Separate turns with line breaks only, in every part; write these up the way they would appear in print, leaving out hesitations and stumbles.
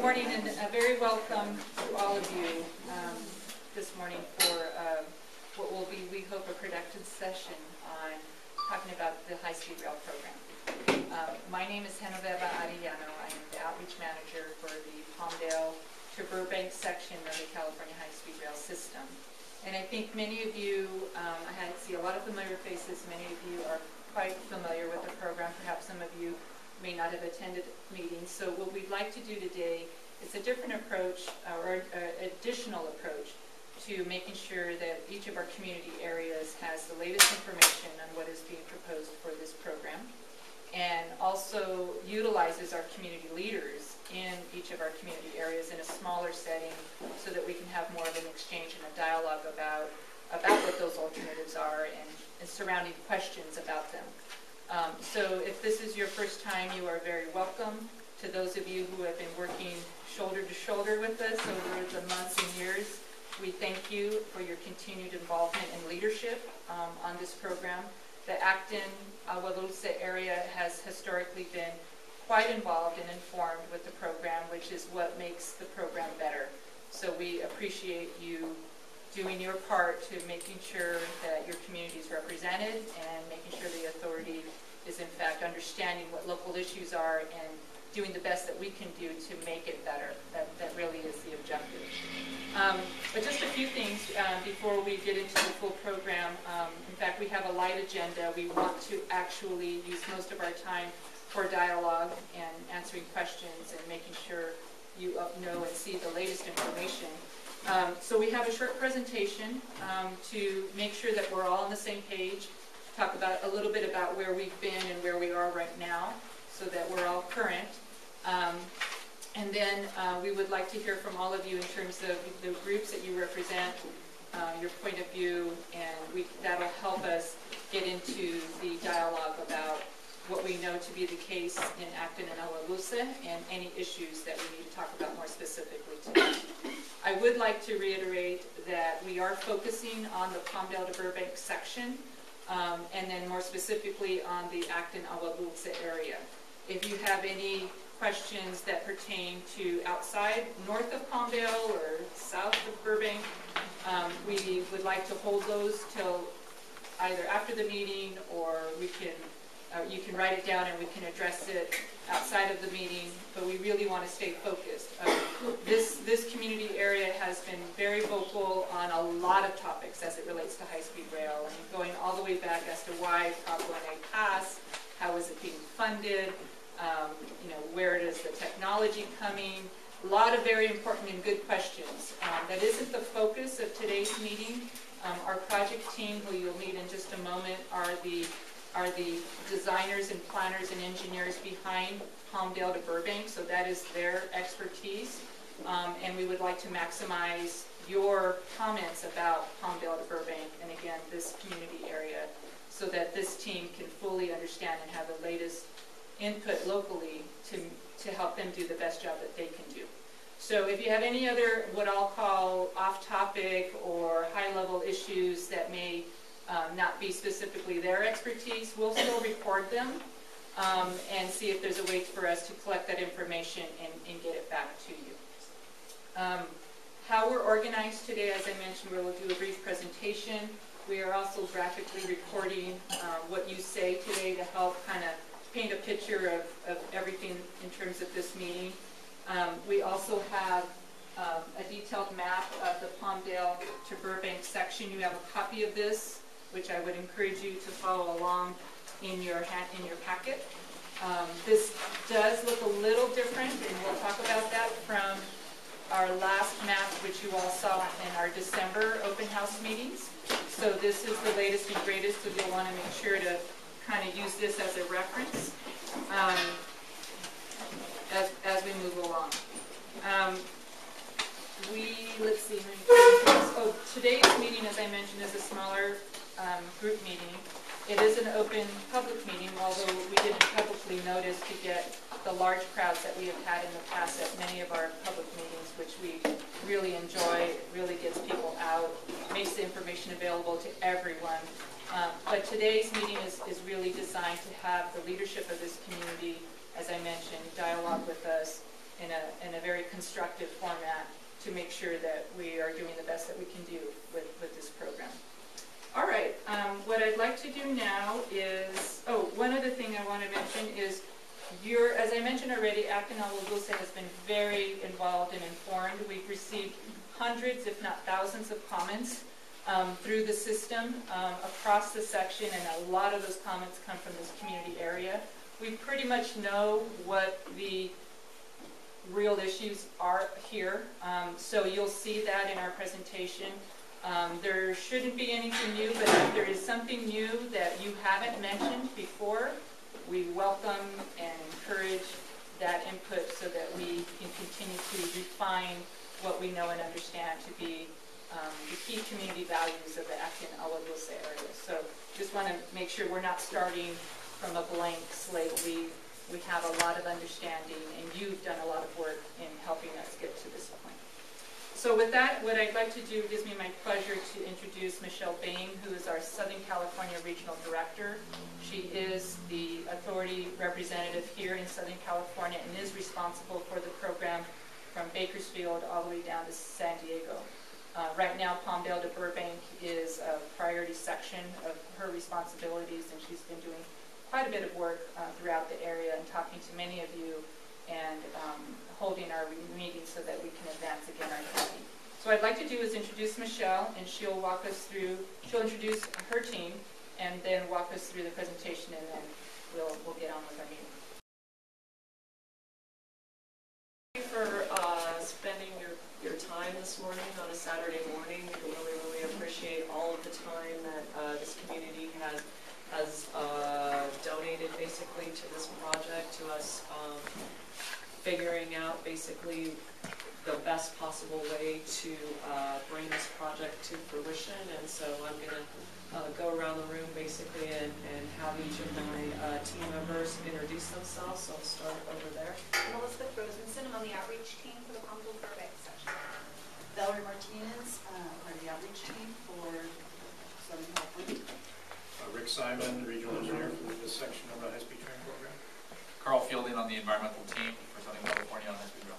morning, and very welcome to all of you this morning for what will be, we hope, a productive session on talking about the high-speed rail program. My name is Genoveva Arellano. I am the outreach manager for the Palmdale to Burbank section of the California high-speed rail system. And I think many of you, I see a lot of familiar faces. Many of you are quite familiar with the program. Perhaps some of you may not have attended meetings. So what we'd like to do today is a different approach, or additional approach, to making sure that each of our community areas has the latest information on what is being proposed for this program, and also utilizes our community leaders in each of our community areas in a smaller setting so that we can have more of an exchange and a dialogue about what those alternatives are and surrounding questions about them. So if this is your first time, you are very welcome. To those of you who have been working shoulder to shoulder with us over the months and years, we thank you for your continued involvement and leadership on this program. The Acton, Agua Dulce area has historically been quite involved and informed with the program, which is what makes the program better. So we appreciate you doing your part to making sure that your community is represented and making sure the authority is in fact understanding what local issues are and doing the best that we can do to make it better. That really is the objective. But just a few things before we get into the full program. In fact, we have a light agenda. We want to actually use most of our time for dialogue and answering questions and making sure you know and see the latest information. So we have a short presentation to make sure that we're all on the same page, talk about a little bit about where we've been and where we are right now so that we're all current. And then we would like to hear from all of you in terms of the groups that you represent, your point of view, and that'll help us get into the dialogue about what we know to be the case in Acton and Agua Dulce and any issues that we need to talk about more specifically today. I would like to reiterate that we are focusing on the Palmdale to Burbank section, and then more specifically on the Acton Agua Dulce area. If you have any questions that pertain to outside, north of Palmdale or south of Burbank, we would like to hold those till either after the meeting, or we can you can write it down and we can address it outside of the meeting, but we really want to stay focused. This community area has been very vocal on a lot of topics as it relates to high-speed rail, and going all the way back as to why Prop 1A passed, how is it being funded, where is the technology coming, a lot of very important and good questions. That isn't the focus of today's meeting. Our project team, who you'll meet in just a moment, are the designers and planners and engineers behind Palmdale to Burbank, so that is their expertise. And we would like to maximize your comments about Palmdale to Burbank and, again, this community area, so that this team can fully understand and have the latest input locally to help them do the best job that they can do. So if you have any other what I'll call off-topic or high-level issues that may not be specifically their expertise, we'll still record them and see if there's a way for us to collect that information and get it back to you. How we're organized today, as I mentioned, we'll do a brief presentation. We are also graphically recording what you say today to help kind of paint a picture of everything in terms of this meeting. We also have a detailed map of the Palmdale to Burbank section. You have a copy of this, which I would encourage you to follow along in your packet. This does look a little different, and we'll talk about that from our last map, which you all saw in our December open house meetings. So this is the latest and greatest, so you'll want to make sure to kind of use this as a reference as we move along. Let's see. Oh, today's meeting, as I mentioned, is a smaller group meeting. It is an open public meeting, although we didn't publicly notice to get the large crowds that we have had in the past at many of our public meetings, which we really enjoy. It really gets people out, makes the information available to everyone. But today's meeting is really designed to have the leadership of this community, as I mentioned, dialogue with us in a very constructive format to make sure that we are doing the best that we can do with this program. All right, what I'd like to do now is, one other thing I want to mention is, as I mentioned already, Acton has been very involved and informed. We've received hundreds, if not thousands, of comments through the system across the section, and a lot of those comments come from this community area. We pretty much know what the real issues are here, so you'll see that in our presentation. There shouldn't be anything new, but if there is something new that you haven't mentioned before, we welcome and encourage that input so that we can continue to refine what we know and understand to be the key community values of the Acton area. So just want to make sure we're not starting from a blank slate. We have a lot of understanding, and you've done a lot of work in helping us get to this point. So with that, what I'd like to do, it gives me my pleasure to introduce Michelle Bain, who is our Southern California Regional Director. She is the authority representative here in Southern California and is responsible for the program from Bakersfield all the way down to San Diego. Right now, Palmdale to Burbank is a priority section of her responsibilities, and she's been doing quite a bit of work throughout the area and talking to many of you and holding our meetings so that we can advance again our county. So what I'd like to do is introduce Michelle, and she'll walk us through, she'll introduce her team and then walk us through the presentation, and then we'll get on with our meeting.
Thank you for spending your time this morning on a Saturday morning. We really appreciate all of the time that this community has donated basically to this project, to us figuring out basically the best possible way to bring this project to fruition. And so I'm going to go around the room basically and have each of my team members introduce themselves. So I'll start over there.
I'm Elizabeth Rosenson. I'm on the outreach team for the Palmdale Burbank section.
Valerie Martinez, part of the outreach team for Southern California.
Rick Simon, regional engineer for this section of the high-speed train program.
Carl Fielding on the environmental team for Southern California on high-speed rail.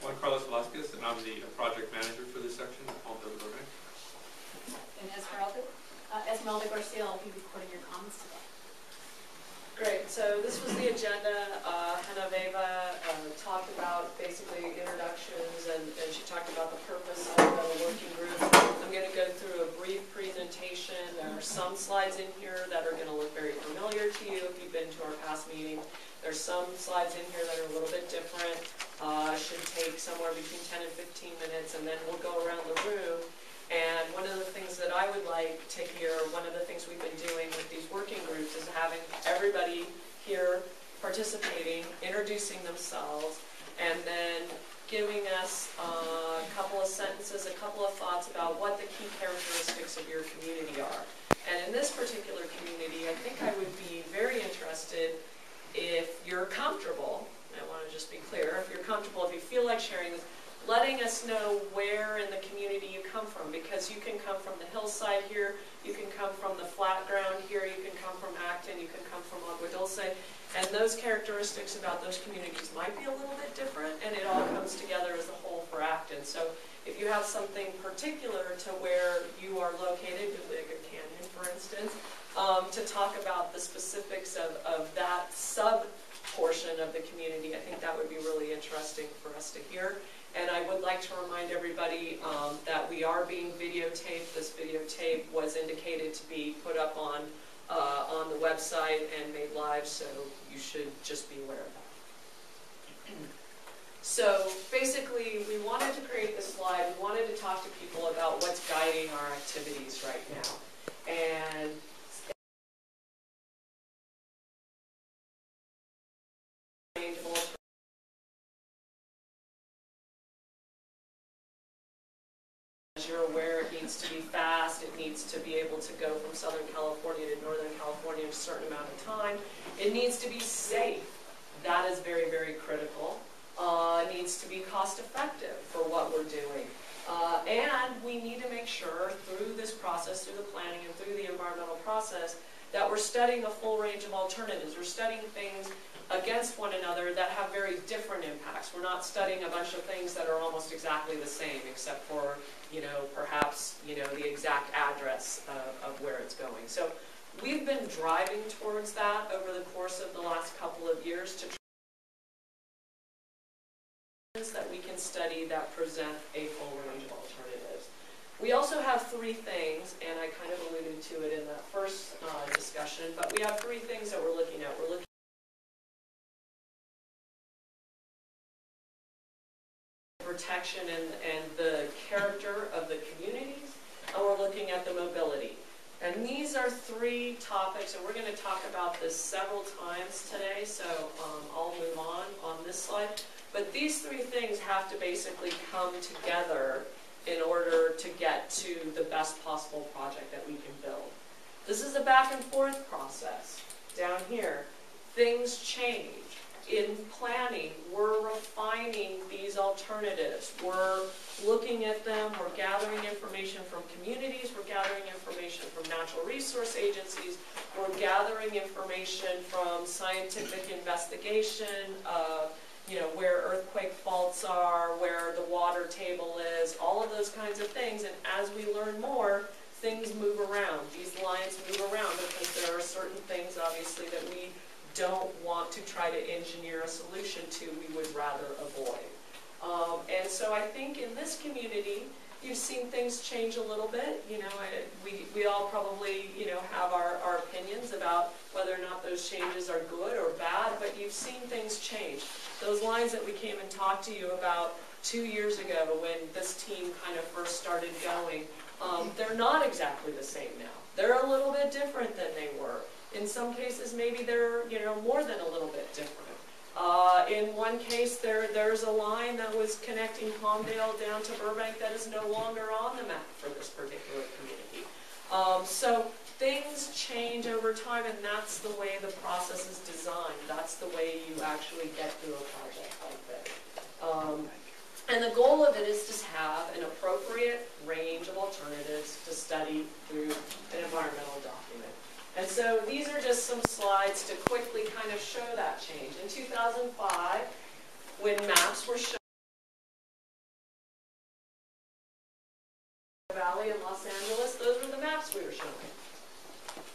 Juan Carlos Velasquez, and I'm the project manager for this section of Palmdale Burbank.
And Esmeralda?
Esmeralda Garcia, I'll be recording your comments today.
Great, so this was the agenda. Genoveva talked about basically introductions, and she talked about the purpose of the working group. I'm going to go through a brief presentation. There are some slides in here that are going to look very familiar to you if you've been to our past meeting. There's some slides in here that are a little bit different. Should take somewhere between 10 and 15 minutes, and then we'll go around the room. And one of the things that I would like to hear, one of the things we've been doing with these working groups is having everybody here participating, introducing themselves, and then giving us a couple of sentences, a couple of thoughts about what the key characteristics of your community are. And in this particular community, I think I would be very interested if you're comfortable, I want to just be clear, if you're comfortable, if you feel like sharing this, letting us know where in the community you come from, because you can come from the hillside here, you can come from the flat ground here, you can come from Acton, you can come from Agua Dulce, and those characteristics about those communities might be a little bit different, and it all comes together as a whole for Acton. So if you have something particular to where you are located, Bootlegger Canyon, for instance, to talk about the specifics of that sub-portion of the community, I think that would be really interesting for us to hear. And I would like to remind everybody that we are being videotaped. This videotape was indicated to be put up on the website and made live, so you should just be aware of that. So basically, we wanted to create this slide. We wanted to talk to people about what's guiding our activities right now. And as you're aware, it needs to be fast. It needs to be able to go from Southern California to Northern California in a certain amount of time. It needs to be safe. That is very, very critical. It needs to be cost effective for what we're doing. And we need to make sure through this process, through the planning and through the environmental process, that we're studying a full range of alternatives. We're studying things against one another that have very different impacts. We're not studying a bunch of things that are almost exactly the same, except for, perhaps, the exact address of where it's going. So we've been driving towards that over the course of the last couple of years to that we can study that present a full range of alternatives. We also have three things, and I kind of alluded to it in that first discussion, but we have three things that we're looking at. We're looking at protection and the character of the communities, and we're looking at the mobility. And these are three topics, and we're going to talk about this several times today, so I'll move on this slide. But these three things have to basically come together in order to get to the best possible project that we can build. This is a back and forth process. Down here, things change. In planning, we're refining these alternatives. We're looking at them, we're gathering information from communities, we're gathering information from natural resource agencies, we're gathering information from scientific investigation, where earthquake faults are, where the water table is, all of those kinds of things. And as we learn more, things move around. These lines move around because there are certain things, obviously, that we don't want to try to engineer a solution to, we would rather avoid. And so I think in this community, you've seen things change a little bit. We all probably, have our opinions about whether or not those changes are good or bad, but you've seen things change. Those lines that we came and talked to you about 2 years ago when this team kind of first started going, they're not exactly the same now. They're a little bit different than they were. In some cases, maybe they're, more than a little bit different. In one case, there's a line that was connecting Palmdale down to Burbank that is no longer on the map for this particular community. So things change over time, and that's the way the process is designed. That's the way you actually get through a project like this. And the goal of it is to have an appropriate range of alternatives to study through an environmental document. And so these are just some slides to quickly kind of show that change. In 2005, when maps were shown in the Valley in Los Angeles, those were the maps we were showing.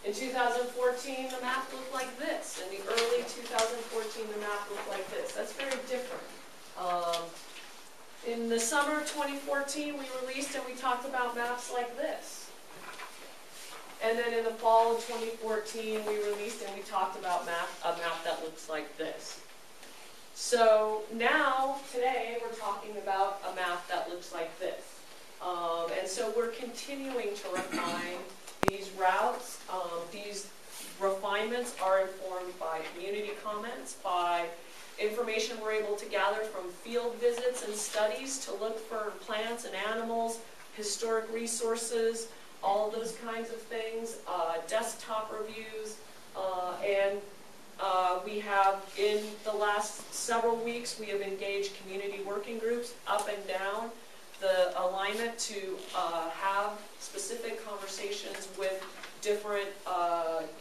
In 2014, the map looked like this. In the early 2014, the map looked like this. That's very different. In the summer of 2014, we released and we talked about maps like this. And then in the fall of 2014, we released and we talked about a map that looks like this. So now, today, we're talking about a map that looks like this. And so we're continuing to refine these routes. These refinements are informed by community comments, by information we're able to gather from field visits and studies to look for plants and animals, historic resources, all those kinds of things, desktop reviews, and we have, in the last several weeks, we have engaged community working groups up and down the alignment to have specific conversations with different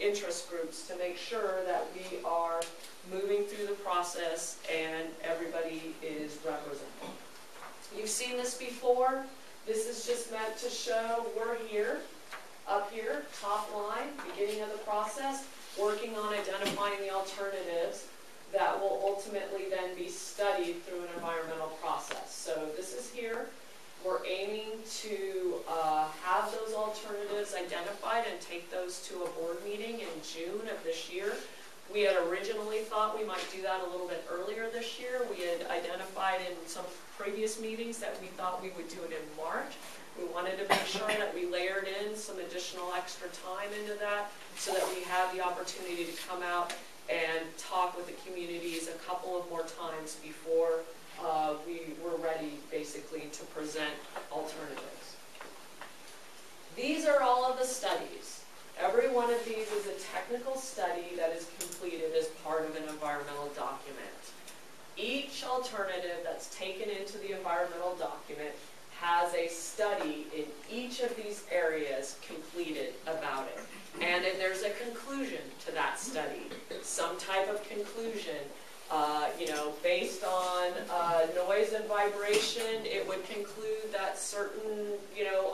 interest groups to make sure that we are moving through the process and everybody is represented. You've seen this before. This is just meant to show we're here, up here, top line, beginning of the process, working on identifying the alternatives that will ultimately then be studied through an environmental process. So this is here. We're aiming to have those alternatives identified and take those to a board meeting in June of this year. We had originally thought we might do that a little bit earlier this year. We had identified in some previous meetings that we thought we would do it in March. We wanted to make sure that we layered in some additional extra time into that so that we have the opportunity to come out and talk with the communities a couple of more times before we were ready, basically, to present alternatives. These are all of the studies. Every one of these is a technical study that is completed as part of an environmental document. Each alternative that's taken into the environmental document has a study in each of these areas completed about it. And then there's a conclusion to that study, some type of conclusion. Based on noise and vibration, it would conclude that certain,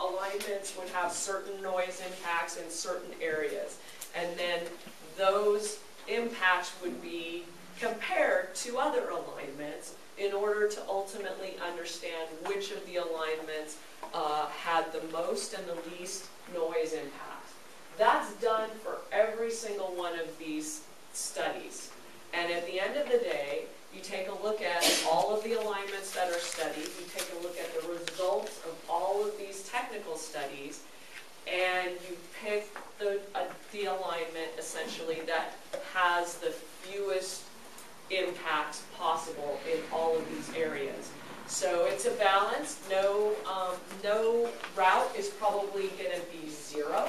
alignments would have certain noise impacts in certain areas. And then those impacts would be compared to other alignments in order to ultimately understand which of the alignments had the most and the least noise impacts. That's done for every single one of these studies. And at the end of the day, you take a look at all of the alignments that are studied, you take a look at the results of all of these technical studies, and you pick the alignment essentially that has the fewest impacts possible in all of these areas. So it's a balance. No route is probably going to be 0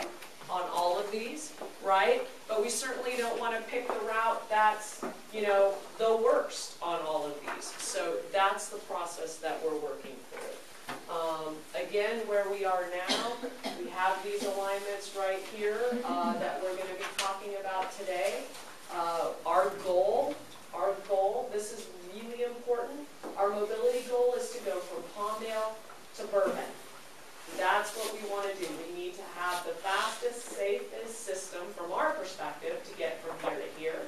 on all of these, right? But we certainly don't want to pick the route that's, the worst on all of these. So that's the process that we're working through. Again, where we are now, we have these alignments right here that we're going to be talking about today. Our goal, this is really important. Our mobility goal is to go from Palmdale to Bourbon. That's what we want to do. We need to have the fastest, safest system from our perspective to get from here to here.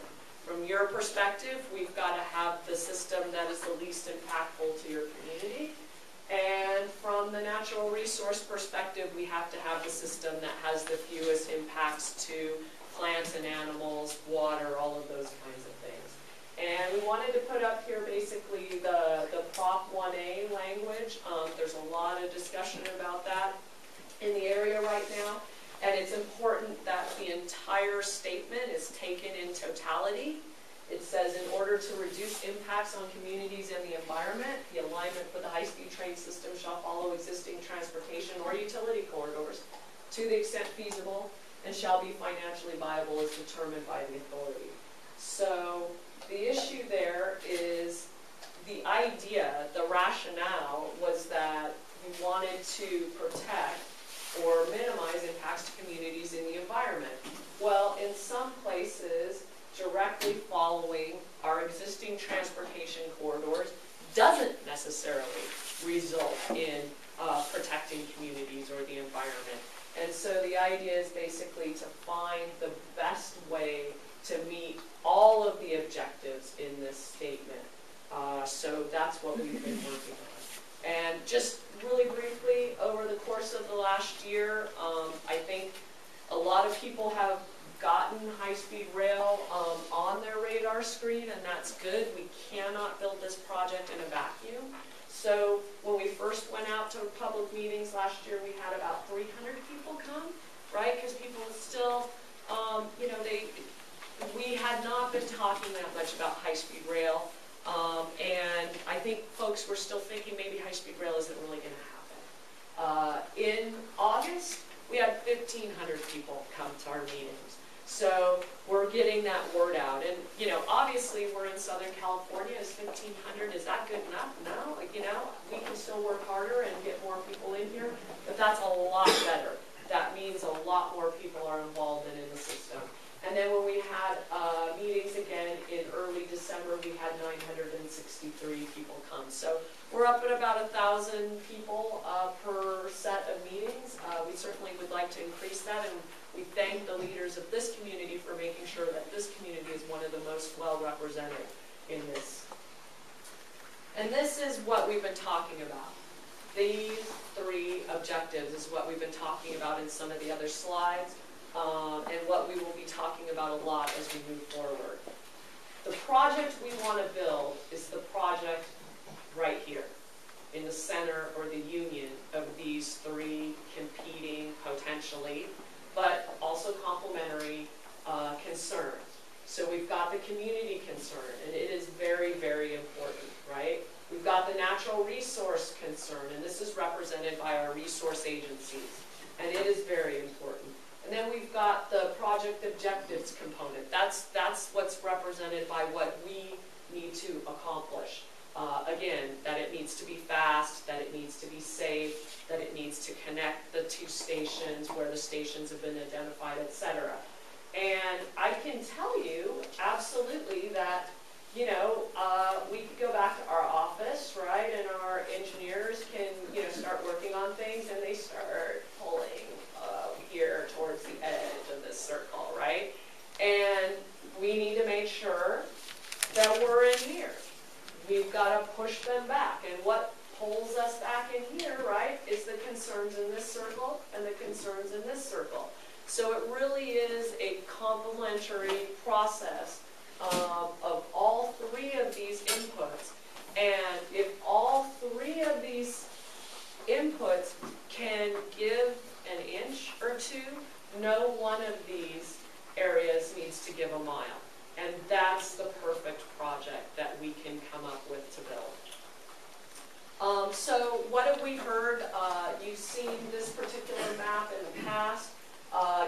From your perspective, we've got to have the system that is the least impactful to your community. And from the natural resource perspective, we have to have the system that has the fewest impacts to plants and animals, water, all of those kinds of things. And we wanted to put up here basically the Prop 1A language. There's a lot of discussion about that in the area right now. And it's important that the entire statement is taken in totality. It says, in order to reduce impacts on communities and the environment, the alignment for the high-speed train system shall follow existing transportation or utility corridors to the extent feasible and shall be financially viable as determined by the authority. So the issue there is the idea, the rationale was that we wanted to protect or minimize impacts to communities in the environment. Well, in some places, directly following our existing transportation corridors doesn't necessarily result in protecting communities or the environment. And so the idea is basically to find the best way to meet all of the objectives in this statement. So that's what we've been working on. And just really briefly, over the course of the last year, I think a lot of people have gotten high-speed rail on their radar screen, and that's good. We cannot build this project in a vacuum. So when we first went out to public meetings last year, we had about 300 people come, right? Because people still, we had not been talking that much about high-speed rail. And I think folks were still thinking maybe high-speed rail isn't really going to happen. In August, we had 1,500 people come to our meetings. So we're getting that word out. And, obviously we're in Southern California. Is 1,500, is that good enough? No, we can still work harder and get more people in here. But that's a lot better. That means a lot more people are involved in the system. And then when we had meetings again in early December, we had 963 people come. So we're up at about 1,000 people per set of meetings. We certainly would like to increase that, and we thank the leaders of this community for making sure that this community is one of the most well represented in this. And this is what we've been talking about. These 3 objectives is what we've been talking about in some of the other slides. And what we will be talking about a lot as we move forward. The project we want to build is the project right here, in the center or the union of these 3 competing, potentially, but also complementary concerns. So we've got the community concern, and it is very, very important, right? We've got the natural resource concern, and this is represented by our resource agencies, and it is very important. And then we've got the project objectives component. That's what's represented by what we need to accomplish. again, that it needs to be fast, that it needs to be safe, that it needs to connect the two stations where the stations have been identified, etc. And I can tell you absolutely that, you know, we could go back to our office, right, and our engineers can, you know, start working on things, and they start pulling here towards the edge of this circle, right? And we need to make sure that we're in here. We've got to push them back. And what pulls us back in here, right, is the concerns in this circle and the concerns in this circle. So it really is a complementary process of all three of these inputs. And if all three of these inputs can give an inch or two, no one of these areas needs to give a mile. And that's the perfect project that we can come up with to build. So what have we heard? You've seen this particular map in the past.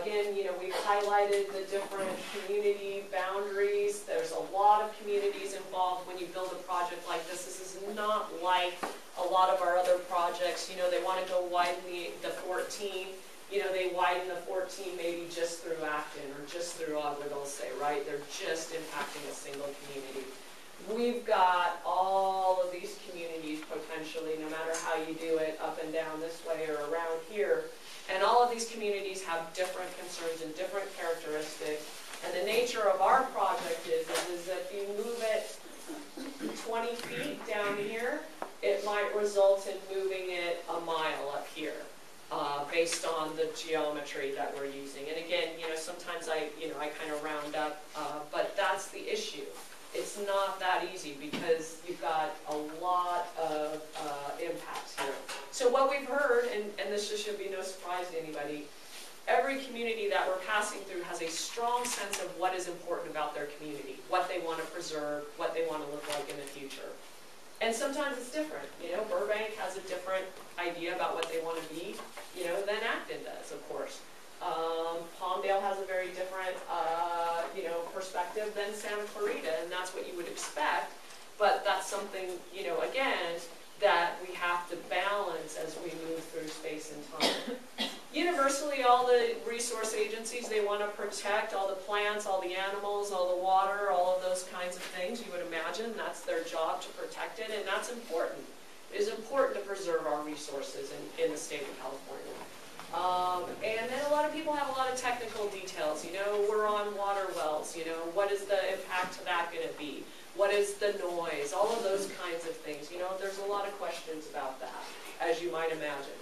Again, you know, we've highlighted the different community boundaries. There's a lot of communities involved when you build a project like this. This is not like a lot of our other projects. You know, they want to go widen the 14. You know, they widen the 14 maybe just through Acton or just through Dulce, right? They're just impacting a single community. We've got all of these communities potentially, no matter how you do it, up and down this way or around here. And all of these communities have different concerns and different characteristics. And the nature of our project is if you move it 20 feet down here, it might result in moving it a mile up here. Based on the geometry that we're using. And again, you know, sometimes I kind of round up, but that's the issue. It's not that easy because you've got a lot of impacts here. So what we've heard, and this just should be no surprise to anybody, every community that we're passing through has a strong sense of what is important about their community, what they want to preserve, what they want to look like in the future. And sometimes it's different. You know, Burbank has a different idea about what they want to be, you know, than Acton does, of course. Palmdale has a very different, you know, perspective than Santa Clarita, and that's what you would expect. But that's something, you know, again, that we have to balance as we move through space and time. Universally, all the resource agencies, they want to protect all the plants, all the animals, all the water, all of those kinds of things. You would imagine that's their job to protect it, and that's important. It is important to preserve our resources in the state of California. And then a lot of people have a lot of technical details. You know, we're on water wells. You know, what is the impact to that going to be? What is the noise? All of those kinds of things. You know, there's a lot of questions about that, as you might imagine.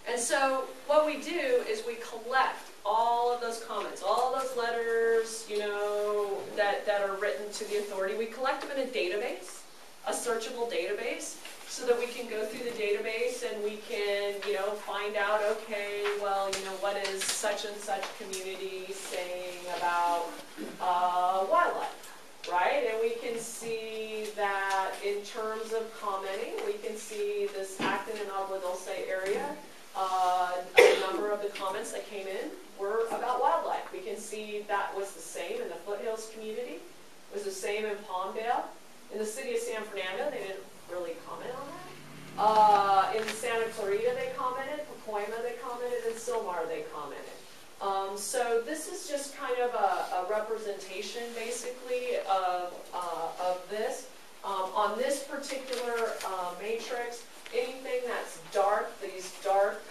And so what we do is we collect all of those comments, all of those letters, you know, that are written to the authority. We collect them in a database, a searchable database, so that we can go through the database and we can, you know, find out, okay, well, you know, what is such and such community saying about wildlife, right? And we can see that in terms of commenting, we can see this Acton and Agua Dulce area. A number of the comments that came in were about wildlife. We can see that was the same in the Foothills community. It was the same in Palmdale. In the city of San Fernando, they didn't really comment on that. In Santa Clarita, they commented. Pacoima, they commented. And Silmar, they commented. So this is just kind of a representation, basically, of this. On this particular matrix, anything that's dark, these dark,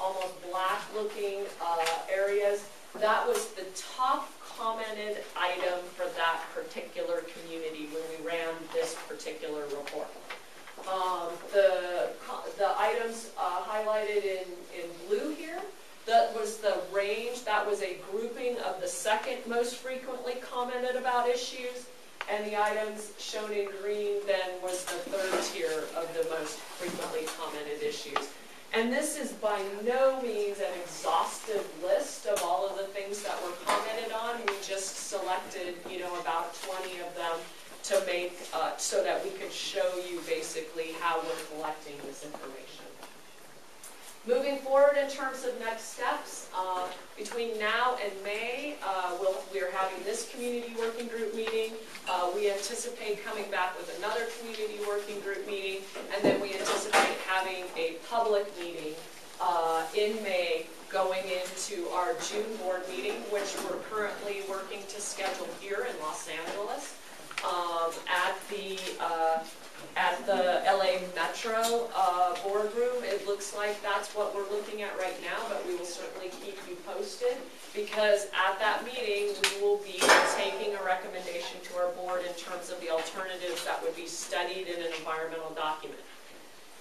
almost black-looking areas, that was the top commented item for that particular community when we ran this particular report. The items highlighted in blue here, that was the range, that was a grouping of the second most frequently commented about issues. And the items shown in green then was the third tier of the most frequently commented issues. And this is by no means an exhaustive list of all of the things that were commented on. We just selected, you know, about 20 of them to make, so that we could show you basically how we're collecting this information. Moving forward in terms of next steps, between now and May, we are having this community working group meeting. We anticipate coming back with another community working group meeting, and then we anticipate having a public meeting in May going into our June board meeting, which we're currently working to schedule here in Los Angeles at the LA Metro boardroom. It looks like that's what we're looking at right now, but we will certainly keep you posted, because at that meeting we will be taking a recommendation to our board in terms of the alternatives that would be studied in an environmental document.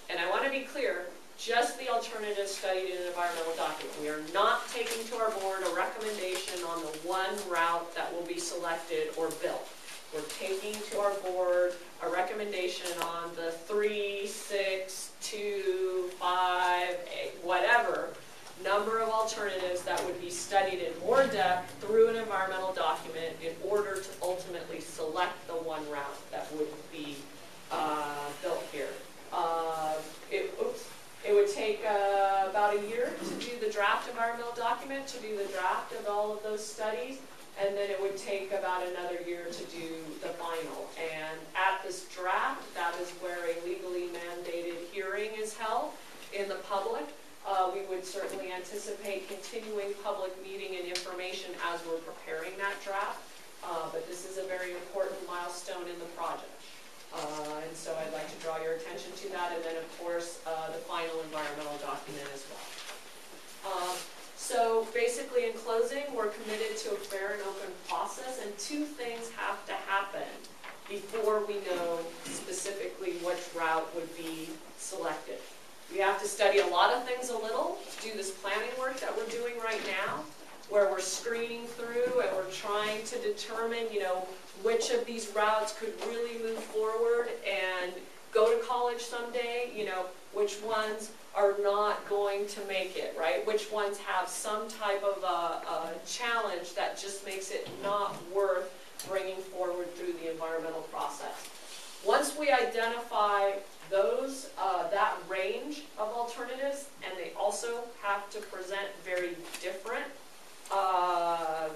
And I want to be clear, just the alternatives studied in an environmental document. We are not taking to our board a recommendation on the one route that will be selected or built. We're taking to our board a recommendation on the 3, 6, 2, 5, 8, whatever number of alternatives that would be studied in more depth through an environmental document in order to ultimately select the one route that would be built here. It would take about a year to do the draft environmental document, to do the draft of all of those studies, and then it would take about another year to do the final. And at this draft, that is where a legally mandated hearing is held in the public. We would certainly anticipate continuing public meeting and information as we're preparing that draft, but this is a very important milestone in the project. And so I'd like to draw your attention to that, and then of course the final environmental document as well. So basically in closing, we're committed to a fair and open process, and two things have to happen before we know specifically which route would be selected. We have to study a lot of things a little, do this planning work that we're doing right now, where we're screening through and we're trying to determine, which of these routes could really move forward and go to college someday, which ones are not going to make it, right? Which ones have some type of a challenge that just makes it not worth bringing forward through the environmental process. Once we identify those, that range of alternatives, and they also have to present very different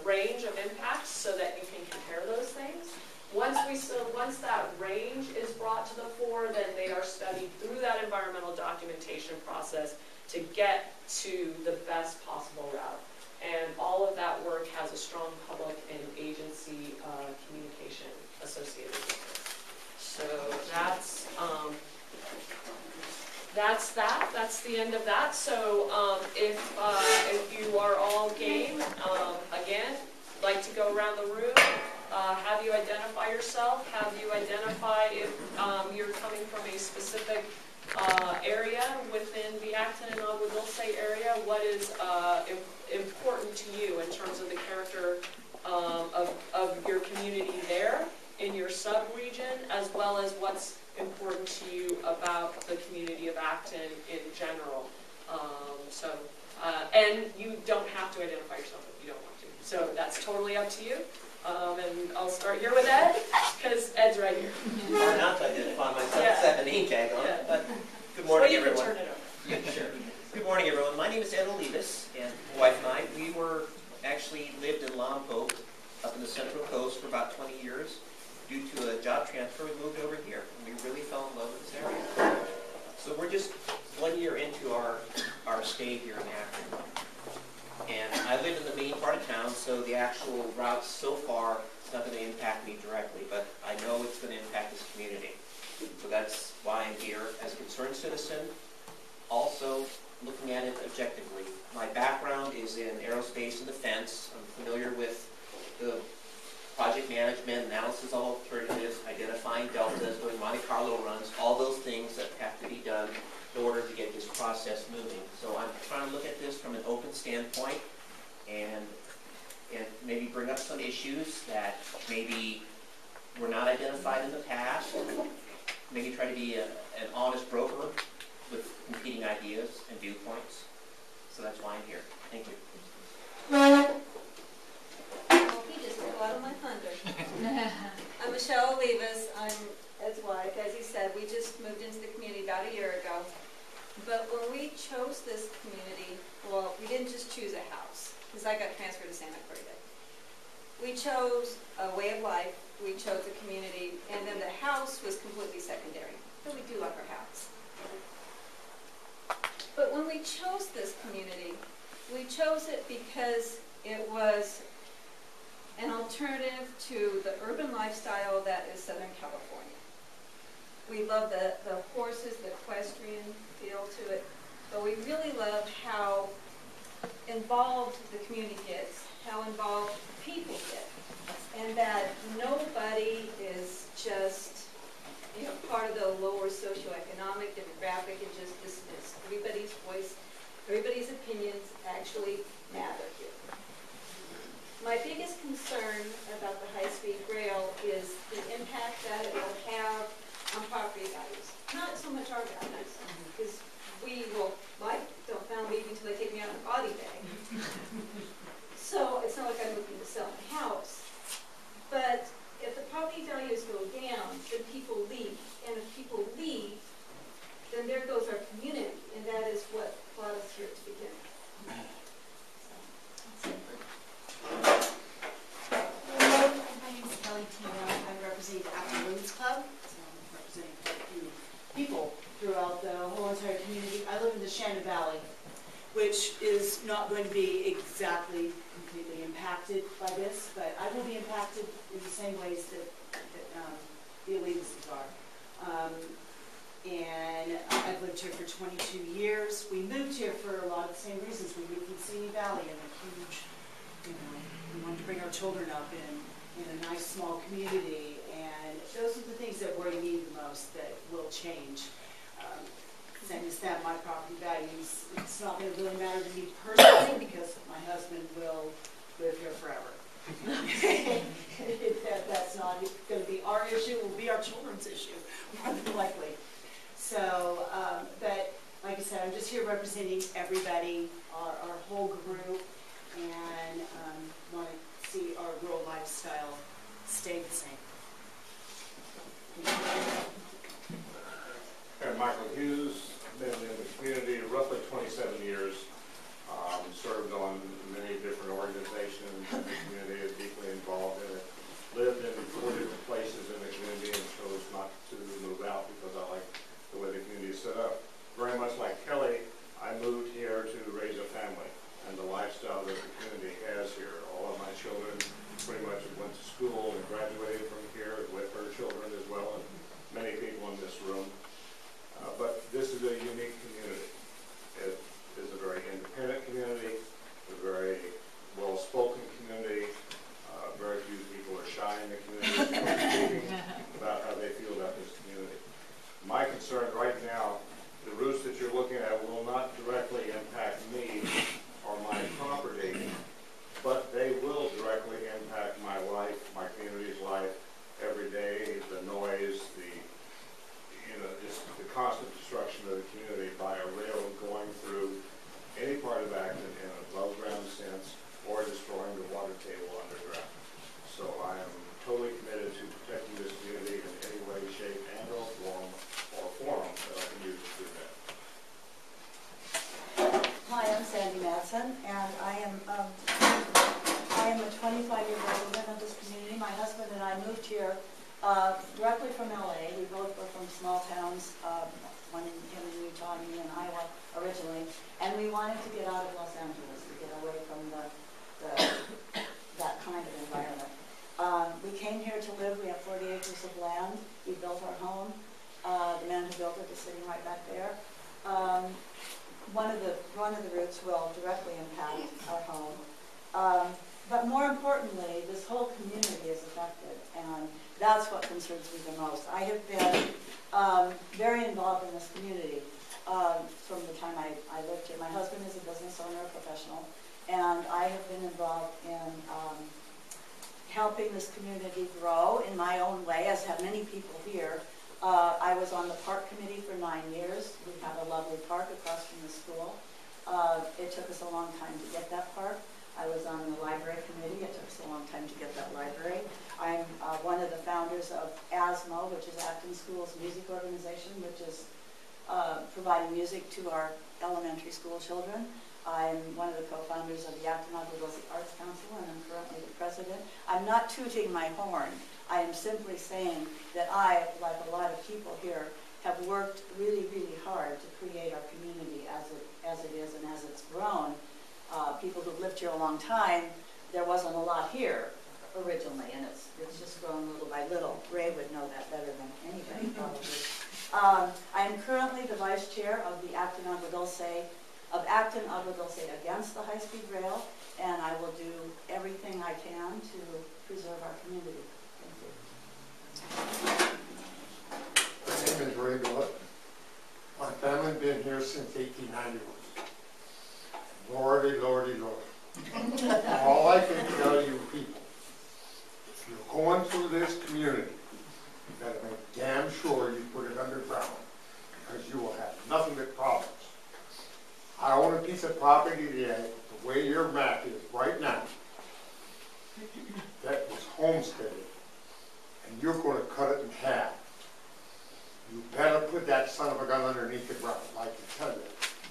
range of impacts so that you can compare those things. Once that range is brought to the fore, then they are studied through that environmental documentation process to get to the best possible route. And all of that work has a strong public and agency communication associated with it. So that's the end of that. So if you are all game, again, like to go around the room, have you identify yourself, have you identify if you're coming from a specific area within the Acton and Agua Dulce area, what is important to you in terms of the character of your community there in your sub-region, as well as what's important to you about the community of Acton in general. And you don't have to identify yourself if you don't want to. So that's totally up to you. And I'll start here with Ed, because Ed's right here.
Try not to identify myself,
Yeah.
except an name tag on it, but good morning, everyone.
Well, you can turn it over.
Yeah, sure. Good morning, everyone. My name is Ed Olivas, and my wife and I, we actually lived in Lompoc up in the Central Coast for about 20 years. Due to a job transfer, we moved over here, and we really fell in love with this area. So we're just 1 year into our stay here in Acton. And I live in the main part of town, so the actual routes so far, it's not going to impact me directly, but I know it's going to impact this community. So that's why I'm here as a concerned citizen, also looking at it objectively. My background is in aerospace and defense. I'm familiar with the project management, analysis of alternatives, identifying deltas, doing Monte Carlo runs, all those things that have to be done in order to get this process moving. So I'm trying to look at this from an open standpoint and maybe bring up some issues that maybe were not identified in the past. Maybe try to be an honest broker with competing ideas and viewpoints. So that's why I'm here. Thank you.
Well, he just took a lot of my thunder. I'm Michelle Olivas. I'm Ed's wife. As he said, we just moved into the community about a year ago. But when we chose this community, well, we didn't just choose a house, because I got transferred to Santa Clarita. We chose a way of life, we chose a community, and then the house was completely secondary. But we do love our house. But when we chose this community, we chose it because it was an alternative to the urban lifestyle that is Southern California. We love the horses, the equestrian feel to it, but we really love how involved the community gets, how involved people get, and that nobody is just, you know, part of the lower socioeconomic demographic and just dismissed. Everybody's voice, everybody's opinions actually matter here. My biggest concern about the high-speed rail is the impact that it will have on property values. Not so much our values, because we will, I don't found leave until they take me out in a body bag. So it's not like I'm looking to sell my house. But if the property values go down, then people leave. And if people leave, then there goes our community. And that is what brought us here to begin with.
Hello, my name is Kelly Tino. I represent the Acton Women's Club. So I'm representing quite a few people throughout the whole entire community. I live in the Shannon Valley, which is not going to be exactly completely impacted by this, but I will be impacted in the same ways that the Elitists are. And I've lived here for 22 years. We moved here for a lot of the same reasons. We moved from Simi Valley in a huge, you know, we wanted to bring our children up in a nice small community, and those are the things that worry me the most that will change. Same as that, my property values, it's not going to really matter to me personally because my husband will live here forever. That's not going to be our issue, it will be our children's issue, more than likely. So, but like I said, I'm just here representing everybody, our whole group, and want to see our rural lifestyle stay the same.
And Michael Hughes, been in the community roughly 27 years, served on many different organizations in the community, is deeply involved in it, lived in 4 different places in the community and chose not to move out because I like the way the community is set up. Very much like Kelly, I moved here to raise a family and the lifestyle that the community has here. All of my children pretty much went to school and graduated from here with her children as well, and many people in this room. But this is a unique community. It is a very independent community, a very well-spoken community. Very few people are shy in the community speaking about how they feel about this community. My concern right now, the routes that you're looking at will not directly impact me or my property, but they will directly impact my life, my community's life every day, the noise, just the constant destruction of the community by a railroad going through any part of Acton in an above-ground sense or destroying the water table underground. So I am totally committed to protecting this community in any way, shape, and or form that I can use to do that.
Hi, I'm Sandy Madsen, and I am a 25-year resident of this community. My husband and I moved here directly from LA. We both were from small towns, one in Utah and me in Iowa originally, and we wanted to get out of Los Angeles, to get away from that kind of environment. We came here to live. We have 40 acres of land. We built our home. The man who built it is sitting right back there. One of the routes will directly impact our home. But more importantly, this whole community is affected, and that's what concerns me the most. I have been very involved in this community from the time I lived here. My husband is a business owner, a professional, and I have been involved in helping this community grow in my own way, as have many people here. I was on the park committee for 9 years. We have a lovely park across from the school. It took us a long time to get that park. I was on the library committee. It took us a long time to get that library. I'm one of the founders of ASMO, which is Acton School's music organization, which is providing music to our elementary school children. I'm one of the co-founders of the Acton Arts Council, and I'm currently the president. I'm not tooting my horn. I am simply saying that I, like a lot of people here, have worked really, really hard to create our community as it is and as it's grown. People who've lived here a long time, there wasn't a lot here originally, and it's just grown little by little. Ray would know that better than anybody, probably. I am currently the vice chair of the Acton Agua Dulce Against the High-Speed Rail, and I will do everything I can to preserve our community. Thank you.
My name is Ray Gillett. My family's been here since 1891. Lordy, lordy, lordy. All I can tell you people, if you're going through this community, you gotta make damn sure you put it underground, because you will have nothing but problems. I own a piece of property that, the way your map is right now, that was homesteaded, and you're going to cut it in half. You better put that son of a gun underneath the ground, I can tell you.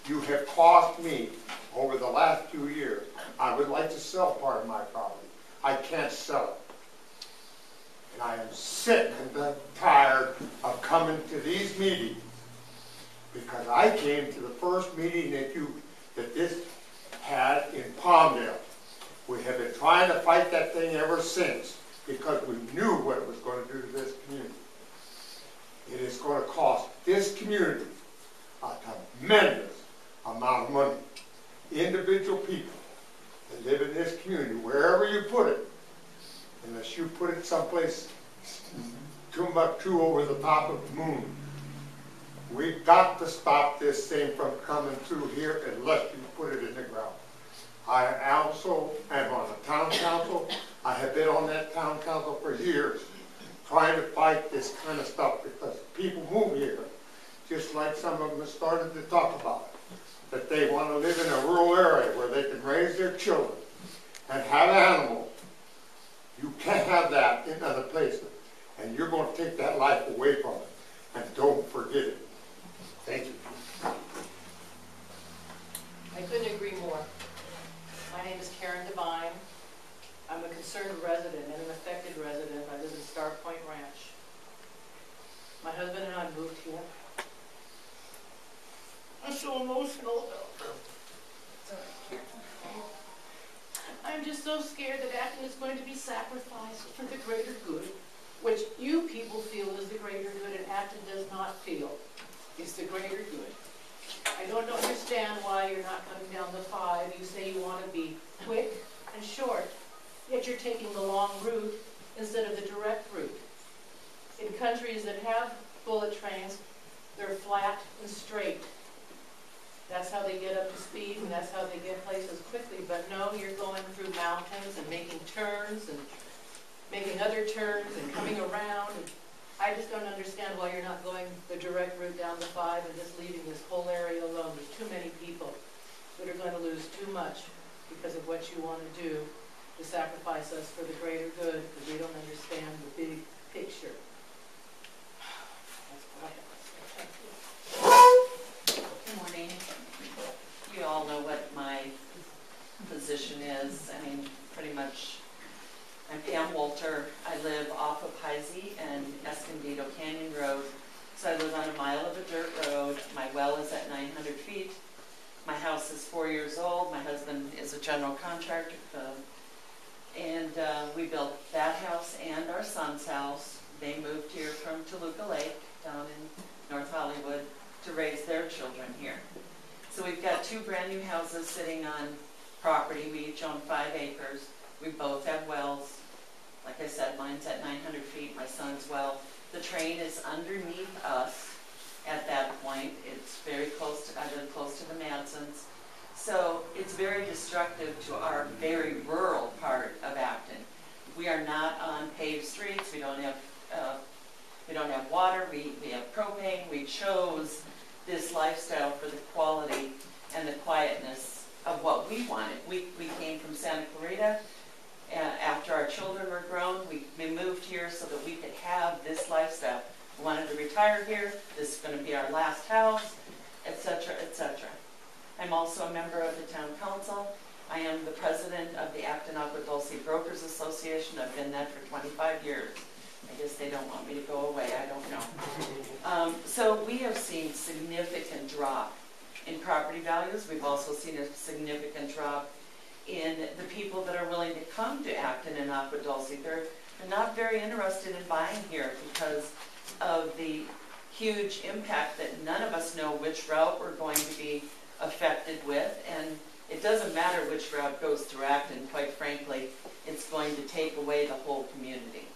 You have cost me, over the last few years, I would like to sell part of my property. I can't sell it. And I am sick and tired of coming to these meetings, because I came to the first meeting that this had in Palmdale. We have been trying to fight that thing ever since, because we knew what it was going to do to this community. It is going to cost this community a tremendous amount of money. Individual people that live in this community, wherever you put it, unless you put it someplace Timbuktu over the top of the moon, we've got to stop this thing from coming through here unless you put it in the ground. I also am on the town council. I have been on that town council for years, trying to fight this kind of stuff, because people move here, just like some of them have started to talk about it, that they want to live in a rural area where they can raise their children and have animals. You can't have that in other places, and you're going to take that life away from it, and don't forget it. Thank you.
I couldn't agree more. My name is Karen Devine. I'm a concerned resident and an affected resident. I live in Star Point Ranch. My husband and I moved here. I'm so emotional about this. I'm just so scared that Acton is going to be sacrificed for the greater good, which you people feel is the greater good and Acton does not feel is the greater good. I don't understand why you're not cutting down the 5. You say you want to be quick and short, yet you're taking the long route instead of the direct route. In countries that have bullet trains, they're flat and straight. That's how they get up to speed, and that's how they get places quickly. But no, you're going through mountains and making turns and making other turns and coming around. And I just don't understand why you're not going the direct route down the 5 and just leaving this whole area alone. There's too many people that are going to lose too much because of what you want to do to sacrifice us for the greater good, because we don't understand the big picture. That's what I have to say. Thank you.
Good morning. You all know what my position is. I mean, pretty much, I'm Pam Walter. I live off of Heisey and Escondido Canyon Road. So I live on a mile of a dirt road. My well is at 900 feet. My house is 4 years old. My husband is a general contractor. We built that house and our son's house. They moved here from Toluca Lake down in North Hollywood to raise their children here. So we've got 2 brand new houses sitting on property. We each own 5 acres. We both have wells. Like I said, mine's at 900 feet, my son's well. The train is underneath us at that point. It's very close to, I live close to the Madsons. So it's very destructive to our very rural part of Acton. We are not on paved streets. We don't have water. We have propane. We chose this lifestyle for the quality and the quietness of what we wanted. We came from Santa Clarita. After our children were grown, we moved here so that we could have this lifestyle. wanted to retire here, this is going to be our last house, etc., etc. I'm also a member of the town council. I am the president of the Acton Aqua Dulce Brokers Association. I've been that for 25 years. I guess they don't want me to go away, I don't know. So we have seen significant drop in property values. We've also seen a significant drop in the people that are willing to come to Acton and Aqua Dulce. They're not very interested in buying here because of the huge impact that none of us know which route we're going to be affected with, and it doesn't matter which route goes through Acton, quite frankly, it's going to take away the whole community.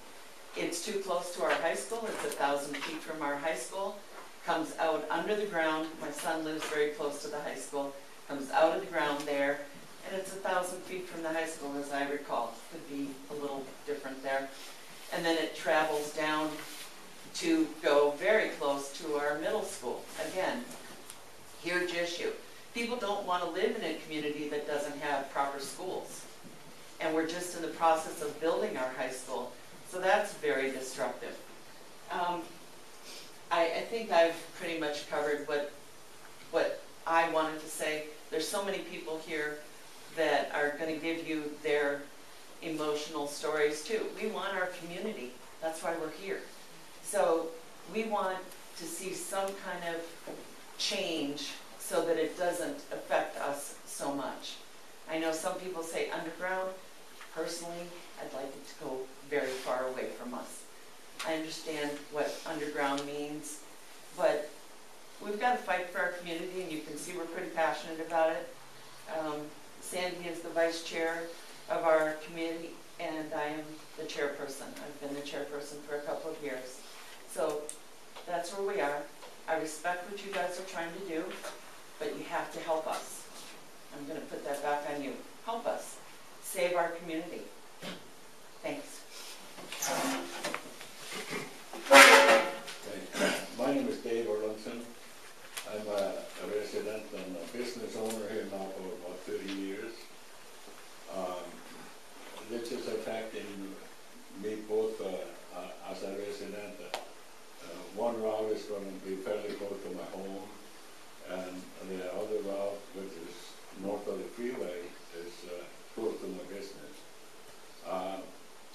It's too close to our high school, it's 1,000 feet from our high school, comes out under the ground. My son lives very close to the high school, comes out of the ground there, and it's 1,000 feet from the high school, as I recall. Could be a little different there. And then it travels down to go very close to our middle school. Again, huge issue. People don't want to live in a community that doesn't have proper schools. And we're just in the process of building our high school. So that's very disruptive. I think I've pretty much covered what I wanted to say. There's so many people here that are going to give you their emotional stories too. We want our community. That's why we're here. So we want to see some kind of change so that it doesn't affect us so much. I know some people say underground. Personally, I'd like it to go very far away from us. I understand what underground means, but we've got to fight for our community, and you can see we're pretty passionate about it. Sandy is the vice chair of our committee, and I am the chairperson. I've been the chairperson for a couple of years. So that's where we are. I respect what you guys are trying to do, but you have to help us. I'm going to put that back on you. Help us. Save our community. Thanks.
My name is Dave Orlinson. I'm a resident and a business owner here now for about 30 years. This is affecting me both as a resident. One route is going to be fairly close to my home, and the other route, which is north of the freeway, is close to my business.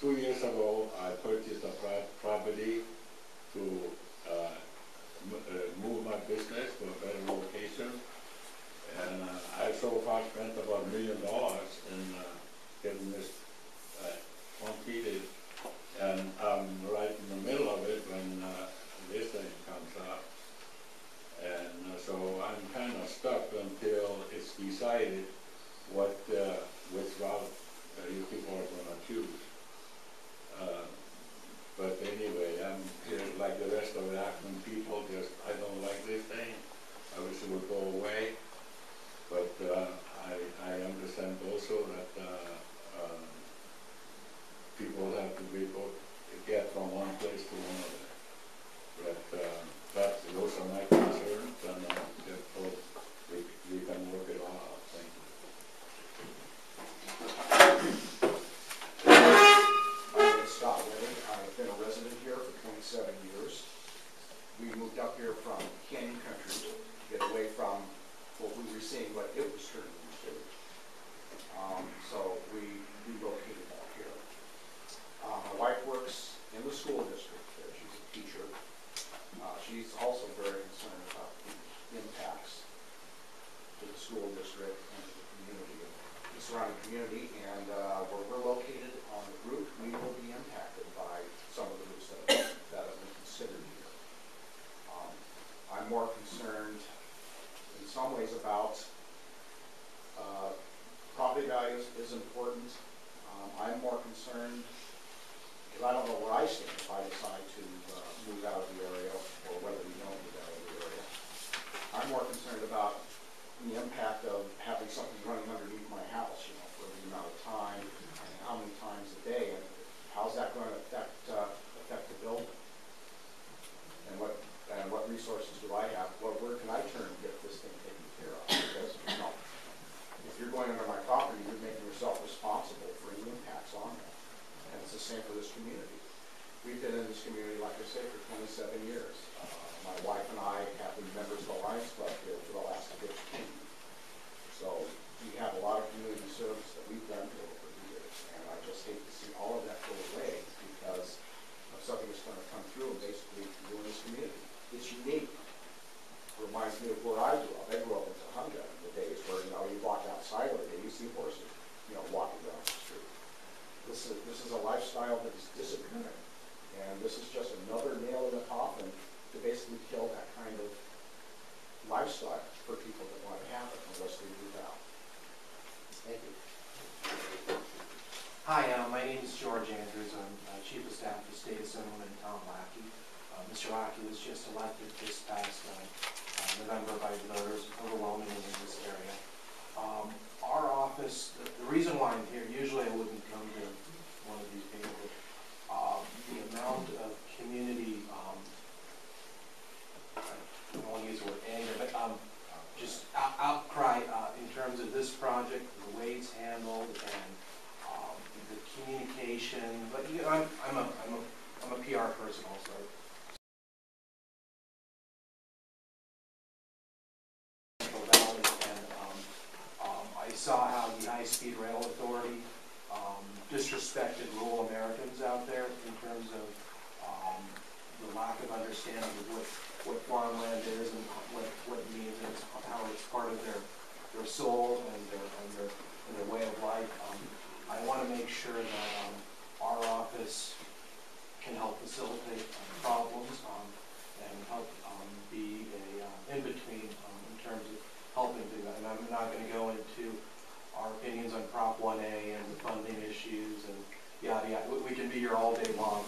2 years ago, I purchased a property to move my business to a better location, and I so far spent about $1 million in getting this completed, and I'm right in the middle of it when this thing comes up, and so I'm kind of stuck until it's decided which route you people are going to choose. But anyway, I'm here like the rest of the Acton people. Just I don't like this thing. I wish it would go away. But I understand also that people have to be able to get from one place to another. But those are my concerns, and just hope we can work it all out. Thank you.
I've been a resident here for 27 years. We moved up here from Canyon Country to get away from what we were seeing, what it was turning into. So we relocated up here. My wife works in the school district there. She's a teacher. She's also very concerned about the impacts to the school district and to the community, the surrounding community, and where we're located on the route, we will be impacted by some of the routes that have been considered here. I'm more concerned in some ways about property values is important. I'm more concerned because I don't know where I stand if I decide to move out of the area or whether we don't move out of the area. I'm more concerned about the impact of having something running underneath my house, you know, for the amount of time and how many times a day, and how's that going to affect the building? And what resources do I have? Where can I turn to get this thing taken care of? Because, you know, if you're going under my property, you're making yourself responsible for any impacts on that. And it's the same for this community. We've been in this community, like I say, for 27 27 years. My wife and I have been members of the Lions Club here for the last 15. So we have a lot of community service that we've done here over the years. And I just hate to see all of that go away because of something that's going to come through and basically ruin this community. It's unique. It reminds me of where I grew up. I grew up in Tahunga in the days where, you walk outside every day, you see horses, walking down the street. This is a lifestyle that is disappearing. And this is just another nail in the coffin to basically kill that kind of lifestyle for people that want to have it unless they move out. Thank you.
Hi, my name is George Andrews. I'm Chief of Staff for State Assemblyman Tom Lackey. Mr. Lackey was just elected this past November by voters overwhelmingly in this area. Our office, the reason why I'm here, usually I wouldn't come to one of these people, but the amount of community, I don't want to use the word anger, but just outcry in terms of this project, the way it's handled, and the communication. But I'm a PR person also. I saw how the High-Speed Rail Authority disrespected rural Americans out there in terms of the lack of understanding of what farmland is and what it means and how it's part of their soul and their way of life. I want to make sure that our office can help facilitate problems and help be a in-between in terms of helping do that. And I'm not going to go into our opinions on Prop 1A and the funding issues and yada yada. We can be here all day long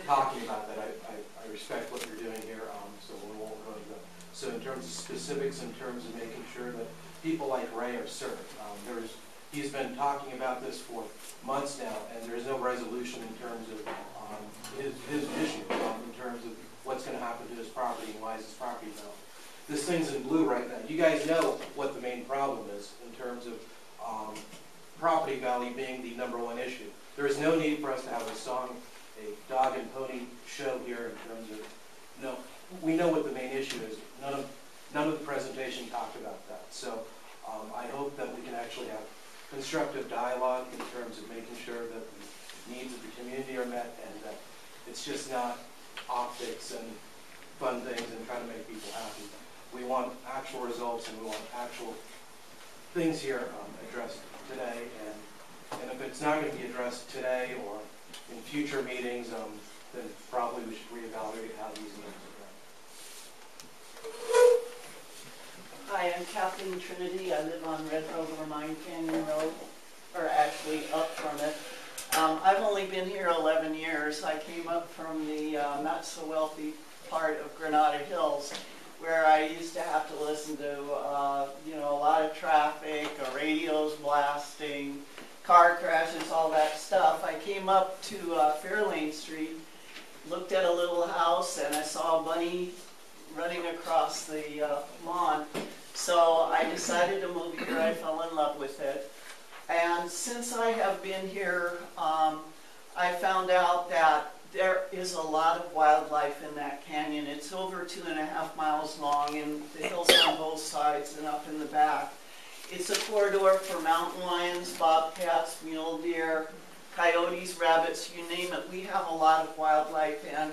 talking about that. I respect what you're doing here, so we won't go into that. So in terms of specifics, in terms of making sure that people like Ray are served, he's been talking about this for months now, and there's no resolution in terms of his issue, in terms of what's going to happen to his property and why is his property developed. This thing's in blue right now. You guys know what the main problem is in terms of property value being the #1 issue. There is no need for us to have a dog and pony show here in terms of, no, we know what the main issue is. None of the presentation talked about that. So I hope that we can actually have constructive dialogue in terms of making sure that the needs of the community are met and that it's just not optics and fun things and trying to make people happy. We want actual results and we want actual things here addressed today. And if it's not going to be addressed today or in future meetings, then probably we should reevaluate how these meetings are run.
Hi, I'm Kathleen Trinity. I live on Red Road or Mine Canyon Road, or actually up from it. I've only been here 11 years. I came up from the not so wealthy part of Granada Hills, where I used to have to listen to, a lot of traffic, radios blasting, car crashes, all that stuff. I came up to Fairlane Street, looked at a little house, and I saw a bunny running across the lawn. So I decided to move here. I fell in love with it. And since I have been here, I found out that there is a lot of wildlife in that canyon. It's over 2.5 miles long, and the hills on both sides and up in the back. It's a corridor for mountain lions, bobcats, mule deer, coyotes, rabbits, you name it. We have a lot of wildlife, and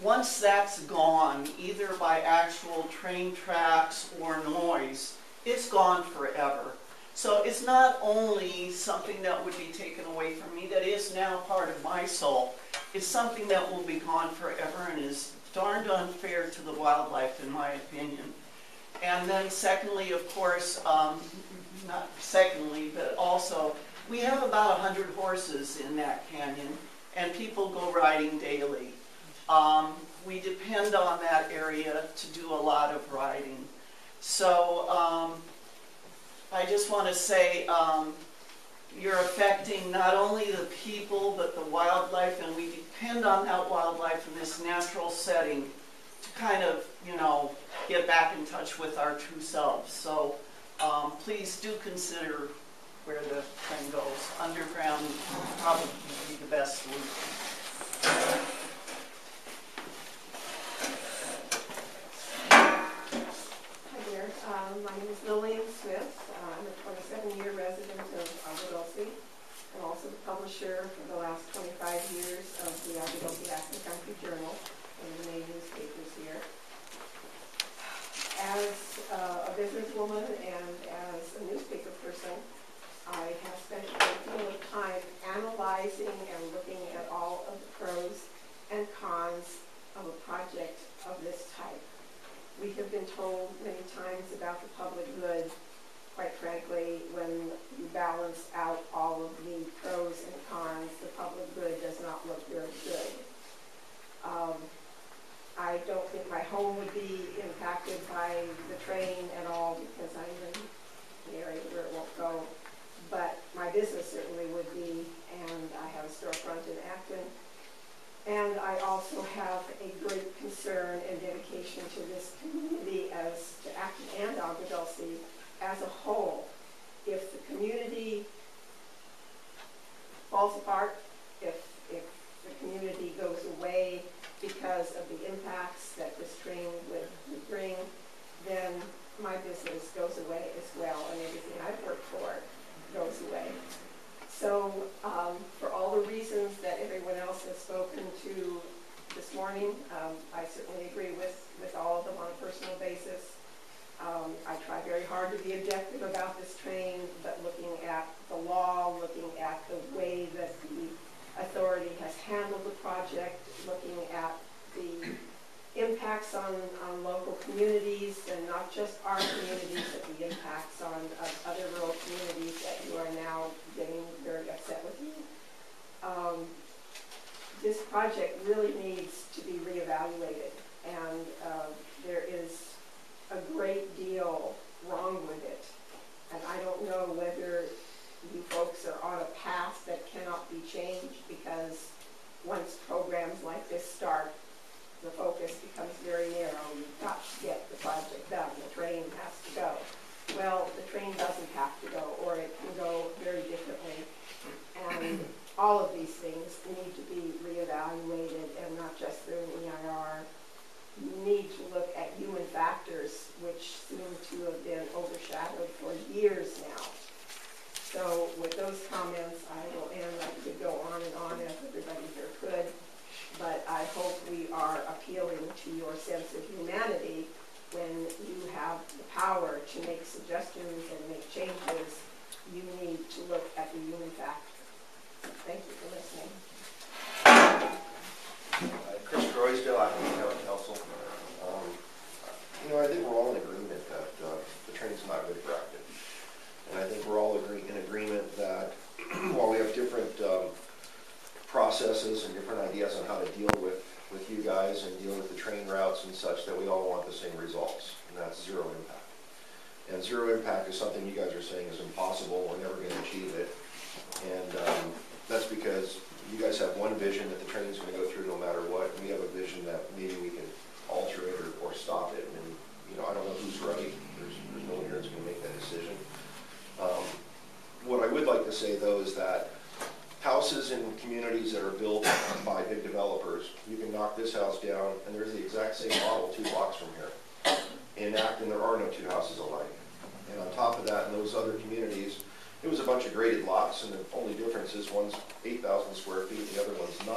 once that's gone, either by actual train tracks or noise, it's gone forever. So it's not only something that would be taken away from me, that is now part of my soul. It's something that will be gone forever and is darned unfair to the wildlife, in my opinion. And then secondly, of course, not secondly, but also, we have about 100 horses in that canyon, and people go riding daily. We depend on that area to do a lot of riding. So I just want to say you're affecting not only the people but the wildlife, and we depend on that wildlife in this natural setting to kind of, get back in touch with our true selves. So please do consider where the train goes. Underground would probably be the best solution.
publisher for the last 25 years of the Acton Country Journal, one of the main newspapers here. As a businesswoman and as a newspaper person, I have spent a great deal of time analyzing and looking at all of the pros and cons of a project of this type. We have been told many times about the public good. Quite frankly, when you balance out all of the pros and cons, the public good does not look very good. I don't think my home would be impacted by the train at all because I'm in the area where it won't go. But my business certainly would be, and I have a storefront in Acton. And I also have a great concern and dedication to this community as to Acton and Agua Dulce as a whole. If the community falls apart, if the community goes away because of the impacts that this train would bring, then my business goes away as well, and everything I've worked for goes away. So for all the reasons that everyone else has spoken to this morning, I certainly agree with all of them on a personal basis. I try very hard to be objective about this train, but looking at the law, looking at the way that the authority has handled the project, looking at the impacts on local communities, and not just our communities, but the impacts on other rural communities that you are now getting very upset with you. This project really needs to be reevaluated, and there is a great deal wrong with it. And I don't know whether you folks are on a path that cannot be changed, because once programs like this start, the focus becomes very narrow. You've got to get the project done. The train has to go. Well, the train doesn't have to go, or it can go very differently. And all of these things need to be reevaluated, and not just through an EIR. You need to look at human factors, which seem to have been overshadowed for years now. So with those comments, I will end. I could go on and on, as everybody here could. But I hope we are appealing to your sense of humanity when you have the power to make suggestions and make changes. You need to look at the human factor. Thank you for listening.
Chris Roysdale, Acton County Council. I think we're all in agreement that the train's not good for Acton. And I think we're all in agreement that while we have different processes and different ideas on how to deal with you guys and deal with the train routes and such, that we all want the same results, and that's zero impact. And zero impact is something you guys are saying is impossible, we're never going to achieve it. And that's because you guys have one vision that the train's going to go through no matter what, and we have a vision that maybe we can alter it or stop it. And I don't know who's right. There's no one here that's going to make that decision. What I would like to say, though, is that houses in communities that are built by big developers, you can knock this house down, and there's the exact same model 2 blocks from here. In Acton, there are no 2 houses alike. And on top of that, in those other communities, it was a bunch of graded lots, and the only difference is one's 8,000 square feet, the other one's 9.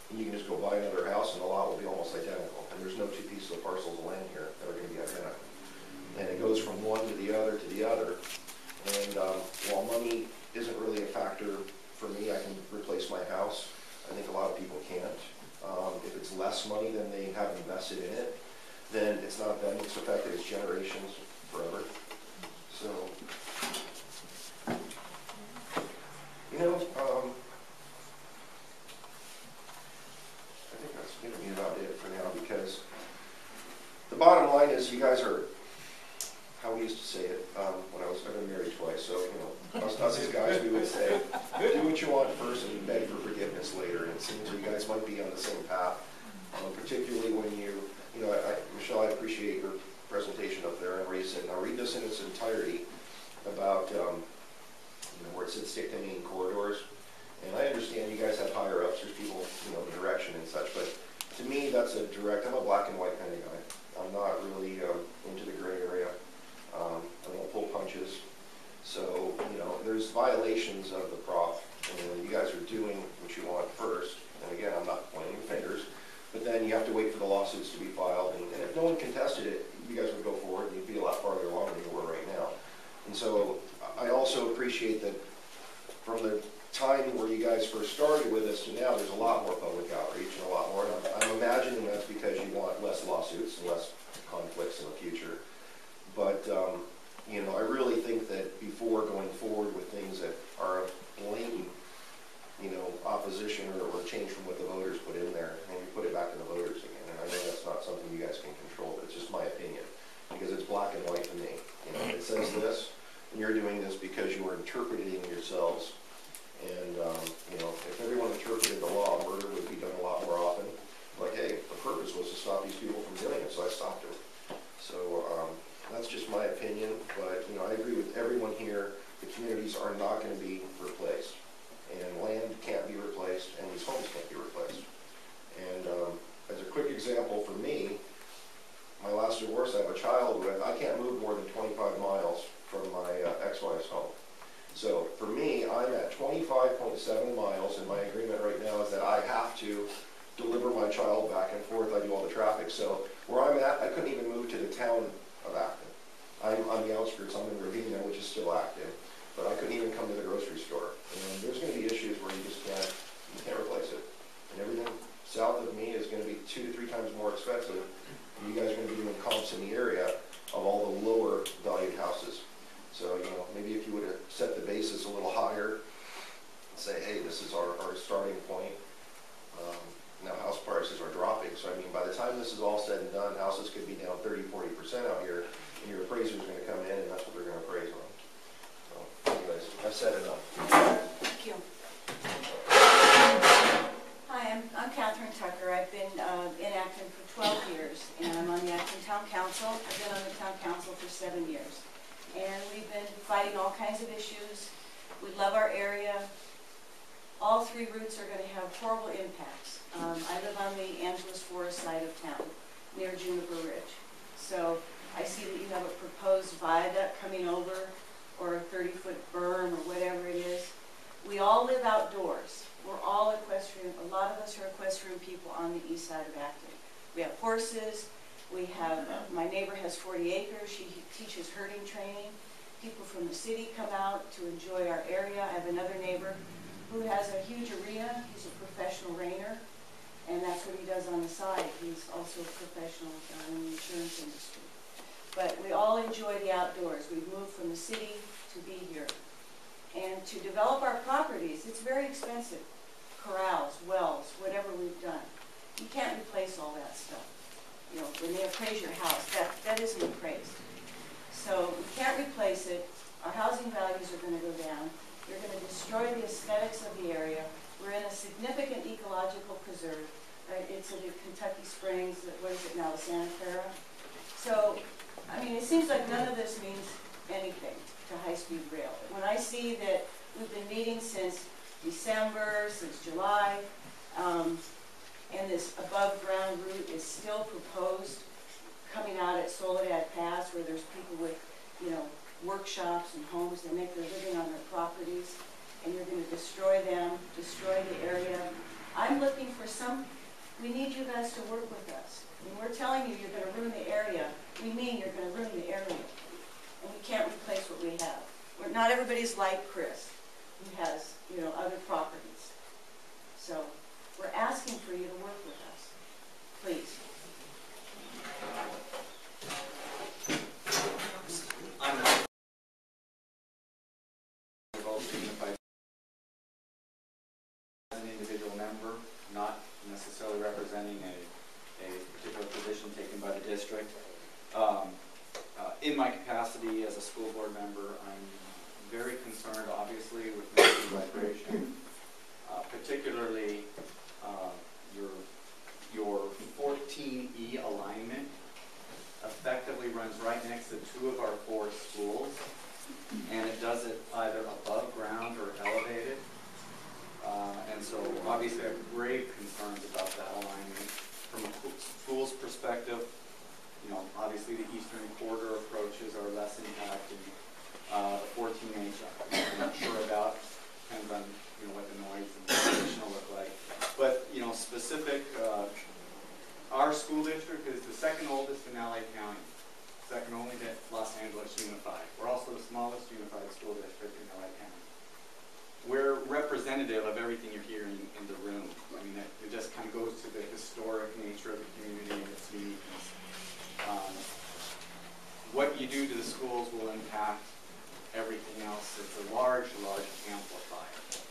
And you can just go buy another house, and the lot will be almost identical. And there's no 2 pieces of parcels of land here that are going to be identical. And it goes from one to the other to the other. And while money isn't really a factor for me, I can replace my house. I think a lot of people can't. If it's less money than they have invested in it, then it's not them it's affected, it's generations forever. So, I think that's going to be about it for now, because the bottom line is you guys are, how we used to say it when I've been married twice, so us as guys, we would say, do what you want first and beg for forgiveness later. And it seems you guys might be on the same path, particularly when Michelle, I appreciate your presentation up there, and where you said, now read this in its entirety about where it said stick to main corridors. And I understand you guys have higher ups, there's people, the direction and such, but to me that's a direct, I'm a black and white kind of guy. I'm not really into the gray area. I don't pull punches. So, there's violations of the prof, and you guys are you guys would go forward and you'd be a lot farther along than you were right now. And so I also appreciate that from the time where you guys first started with us to now, there's a lot more public outreach and a lot more. And I'm imagining that's because you want less lawsuits and less conflicts in the future. But, you know, I really think that before going forward with things that are blatant, you know, opposition or change from what the voters put in there, and you put it back to the voters again. And I know that's not something you guys can control, but it's just my opinion, because it's black and white to me. You know, it says this, and you're doing this because you are interpreting yourselves. And, you know, if everyone interpreted the law, murder would be done a lot more often. Like, hey, the purpose was to stop these people from doing it, so I stopped them. So that's just my opinion, but, you know, I agree with everyone here. The communities are not going to be replaced. And land can't be replaced, and these homes can't be replaced. And as a quick example for me, my last divorce, I have a child with, I can't move more than 25 miles from my ex-wife's home. So for me, I'm at 25.7 miles, and my agreement right now is that I have to deliver my child back and forth. I do all the traffic. So where I'm at, I couldn't even move to the town of Acton. I'm on the outskirts. I'm in Ravina, which is still Acton. But I couldn't even come to the grocery store. And there's going to be issues where you just can't replace it. And everything south of me is going to be 2 to 3 times more expensive. And you guys are going to be doing comps in the area of all the lower valued houses. So, you know, maybe if you would have set the basis a little higher and say, hey, this is our starting point. Now house prices are dropping. So, I mean, by the time this is all said and done, houses could be down 30–40% out here. And your appraiser is going to come in, and that's what they're going to appraise on. Anyways, I've said enough.
Thank you. Hi, I'm Catherine Tucker. I've been in Acton for 12 years, and I'm on the Acton Town Council. I've been on the Town Council for 7 years. And we've been fighting all kinds of issues. We love our area. All 3 routes are going to have horrible impacts. I live on the Angeles Forest side of town, near Juniper Ridge. So I see that you have a proposed viaduct coming over, or a 30-foot berm, or whatever it is. We all live outdoors. We're all equestrian. A lot of us are equestrian people on the east side of Acton. We have horses. We have, my neighbor has 40 acres. She teaches herding training. People from the city come out to enjoy our area. I have another neighbor who has a huge arena. He's a professional rainer, and that's what he does on the side. He's also a professional in the insurance industry. But we all enjoy the outdoors. We've moved from the city to be here. And to develop our properties, it's very expensive. Corrals, wells, whatever we've done. You can't replace all that stuff. You know, when they appraise your house, that isn't appraised. So we can't replace it. Our housing values are going to go down. You're going to destroy the aesthetics of the area. We're in a significant ecological preserve. It's at the Kentucky Springs, what is it now, Santa Clara? So, I mean, it seems like none of this means anything to high-speed rail. When I see that we've been meeting since December, since July, and this above-ground route is still proposed coming out at Soledad Pass, where there's people with, you know, workshops and homes. They make their living on their properties, and you're going to destroy them, destroy the area. I'm looking for we need you guys to work with us. When we're telling you you're going to ruin the area, we mean you're going to ruin the area. And we can't replace what we have. Not everybody's like Chris, who has, you know, other properties. So we're asking for you to work with us. Please.
I'm as an individual member, not necessarily representing a particular position taken by the district. In my capacity as a school board member, I'm very concerned, obviously, with making migration, particularly your 14E alignment effectively runs right next to 2 of our 4 schools, and it does it either above ground or elevated. And so obviously I have grave concerns about that alignment. From a school's perspective, you know, obviously the eastern corridor approaches are less impacted. The 14H, I'm not sure about, depends on, you know, what the noise and the condition will look like. But, you know, specific, our school district is the 2nd oldest in LA County. representative of everything you're hearing in the room. I mean, it just kind of goes to the historic nature of the community and its uniqueness. What you do to the schools will impact everything else. It's a large, large amplifier.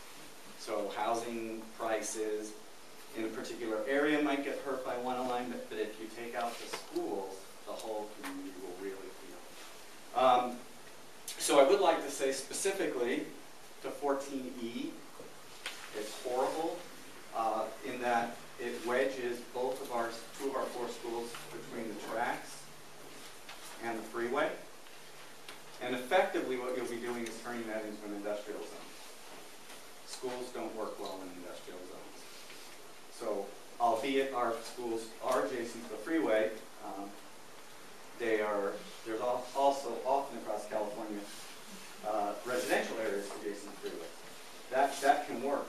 So housing prices in a particular area might get hurt by one alignment, but if you take out the schools, the whole community will really feel. So I would like to say specifically to 14E, it's horrible in that it wedges two of our 4 schools between the tracks and the freeway. And effectively what you'll be doing is turning that into an industrial zone. Schools don't work well in industrial zones. So albeit our schools are adjacent to the freeway, there's also often across California residential areas adjacent to the freeway. That can work.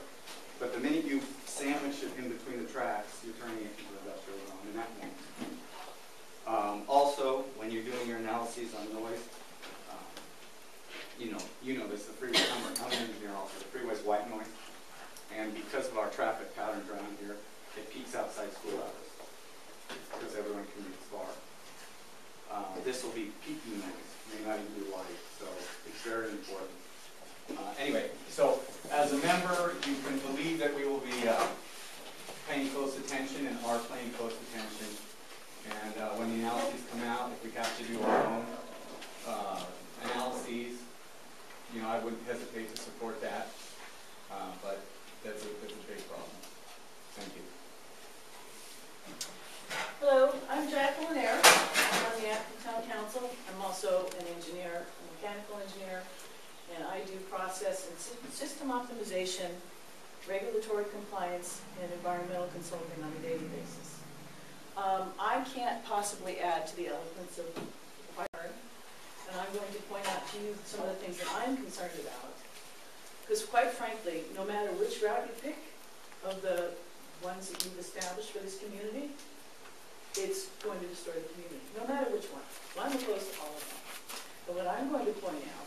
But the minute you sandwich it in between the tracks, you're turning it into an industrial zone, and that won't. Also, when you're doing your analyses on noise, you know this, the freeway, I'm an engineer also, the freeway's white noise, and because of our traffic patterns around here, it peaks outside school hours, because everyone commutes far. This will be peaking noise, may not even be light, so it's very important. Anyway, so as a member, you can believe that we will be paying close attention and are paying close attention. And when the analyses come out, if we have to do our own analyses, I wouldn't hesitate to support that. But that's a big problem. Thank you.
Hello, I'm Jacqueline Eyre. I'm on the Acton Town Council. I'm also an engineer, a mechanical engineer, and I do process and system optimization, regulatory compliance, and environmental consulting on a daily basis. I can't possibly add to the eloquence of fire, and I'm going to point out to you some of the things that I'm concerned about. Because quite frankly, no matter which route you pick of the ones that you've established for this community, it's going to destroy the community, no matter which one. Well, I'm opposed to all of them. But what I'm going to point out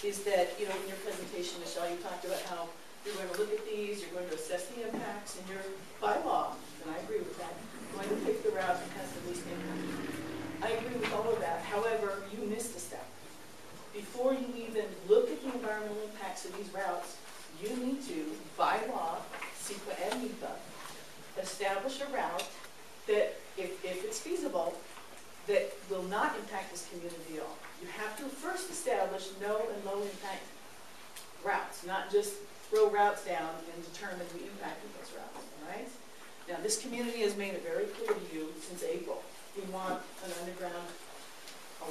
is that, in your presentation, Michelle, you talked about how you're going to look at these, you're going to assess the impacts, and you're, by law, and I agree with that, going to pick the route that has the least impact. I agree with all of that. However, you missed a step. Before you even look at the environmental impacts of these routes, you need to, by law, CEQA and NEPA, establish a route that, if it's feasible, that will not impact this community at all. You have to first establish no and low impact routes, not just throw routes down and determine the impact of those routes, all right? Now, this community has made it very clear to you since April. We want an underground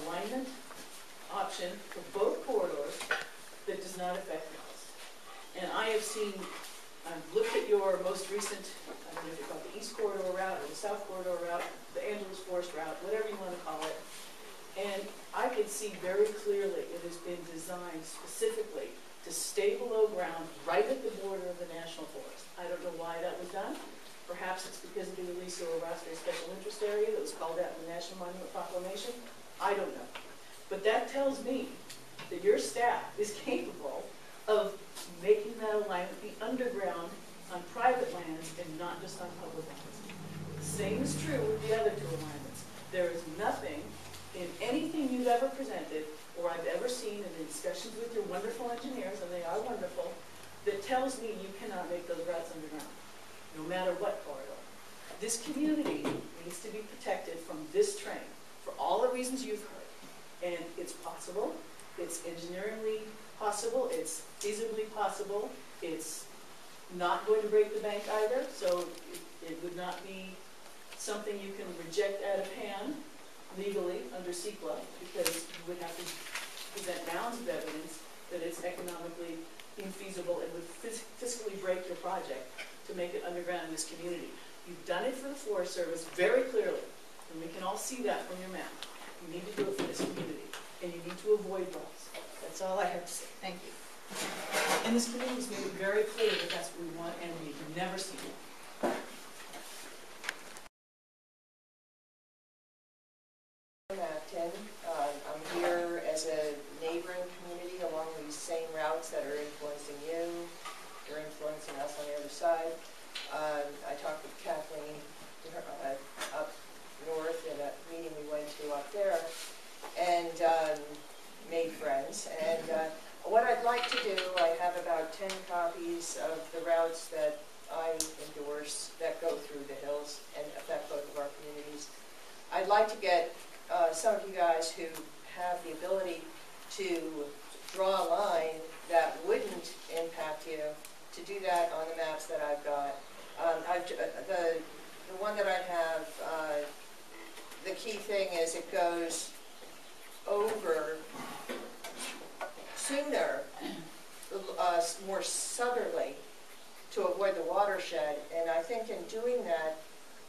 alignment option for both corridors that does not affect routes. And I have seen, I've looked at your most recent, I don't know if you call it the East Corridor route or the South Corridor route, the Angeles Forest route, whatever you want to call it. And I could see very clearly it has been designed specifically to stay below ground right at the border of the National Forest. I don't know why that was done. Perhaps it's because of the Aliso Orozco Special Interest Area that was called out in the National Monument Proclamation. I don't know. But that tells me that your staff is capable of making that alignment be underground on private lands and not just on public lands. The same is true with the other 2 alignments. There is nothing in anything you've ever presented or I've ever seen in the discussions with your wonderful engineers, and they are wonderful, that tells me you cannot make those routes underground, no matter what corridor. This community needs to be protected from this train for all the reasons you've heard. And it's possible, it's engineeringly possible, it's feasibly possible, it's not going to break the bank either, so it would not be something you can reject out of hand legally under CEQA, because you would have to present mounds of evidence that it's economically infeasible and would fiscally break your project to make it underground in this community. You've done it for the Forest Service very clearly, and we can all see that from your map. You need to do it for this community, and you need to avoid roads. That's all I have to say. Thank you. And this community has made it very clear that that's what we want, and we've never seen it.
Acton. I'm here as a neighboring community along these same routes that are influencing you. They're influencing plans. And what I'd like to do, I have about 10 copies of the routes that I endorse that go through the hills and affect both of our communities. I'd like to get some of you guys who have the ability to draw a line that wouldn't impact you, to do that on the maps that I've got. The one that I have, the key thing is it goes over sooner, more southerly, to avoid the watershed. And I think in doing that,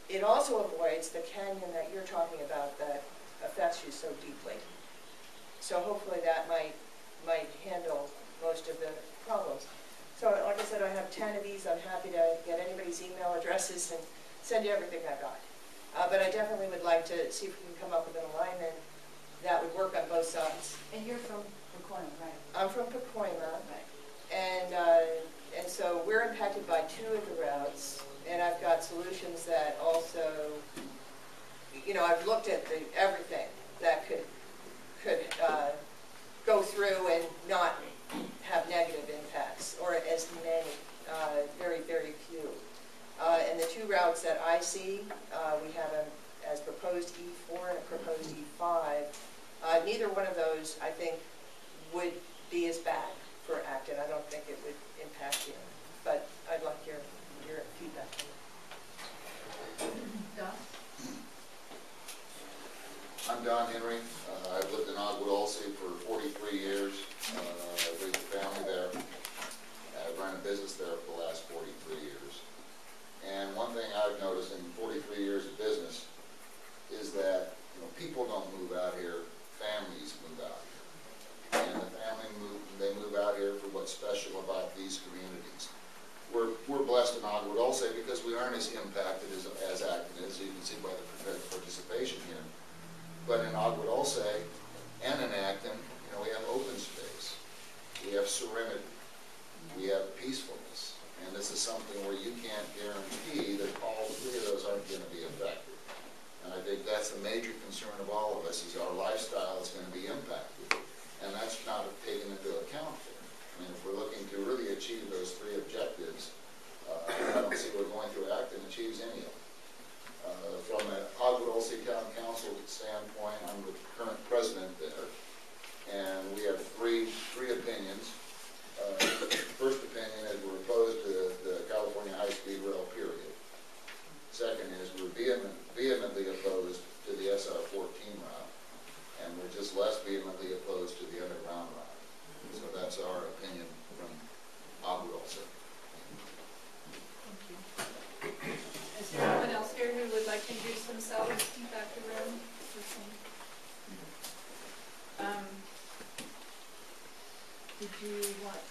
it also avoids the canyon that you're talking about that affects you so deeply. So hopefully that might handle most of the problems. So like I said, I have 10 of these. I'm happy to get anybody's email addresses and send you everything I've got. But I definitely would like to see if we can come up with an alignment that would work on both sides.
And you're from Pacoima, right?
I'm from Pacoima.
Right.
And so we're impacted by 2 of the routes, and I've got solutions that also, you know, I've looked at everything that could go through and not have negative impacts, or as many, very, very few. And the 2 routes that I see, we have them as proposed E4 and a proposed E5. Neither one of those, I think, would be as bad for Acton. I don't think it would impact you, but I'd like your feedback.
Don?
I'm Don Henry. I've lived in Ogwood-Alsea for 43 years. I've raised a family there. I've run a business there for the last 43 years. And one thing I've noticed in 43 years of business is that, you know, people don't move out here, families move out here. And the family they move out here for what's special about these communities. We're blessed in Ogwood-Alsea because we aren't as impacted as Acton is. You can see by the participation here. But in Ogwood-Alsea and in Acton, you know, we have open space, we have serenity, we have peacefulness, and this is something where you can't guarantee that all 3 of those aren't going to be affected. And I think that's the major concern of all of us, is our lifestyle is going to be impacted, and that's not taken into account here. I mean, if we're looking to really achieve those 3 objectives, I don't see where going through Acton achieves any of them. From an Ogwood-Alsea Town Council standpoint, I'm the current president there, and we have three opinions. First opinion is we're opposed to the California high-speed rail, period. Second is we're vehemently opposed to the SR 14 route, and we're just less vehemently opposed to the underground route. So that's our opinion from Ogwood-Alsea.
Is there anyone else here who would like to introduce themselves in the back of the room?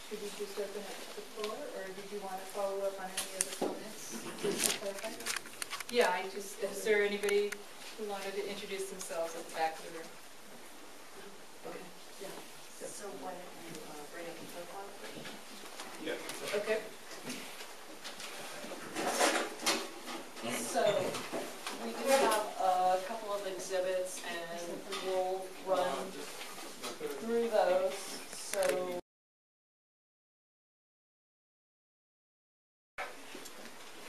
Should we just open it to the floor, or did you want to follow up on any of the comments? Yeah, is there anybody who wanted to introduce themselves at the back of the room? Okay. Yeah.
So why don't you bring up the profile first?
Yeah.
Okay.
So we do have a couple of exhibits, and we'll run through those. So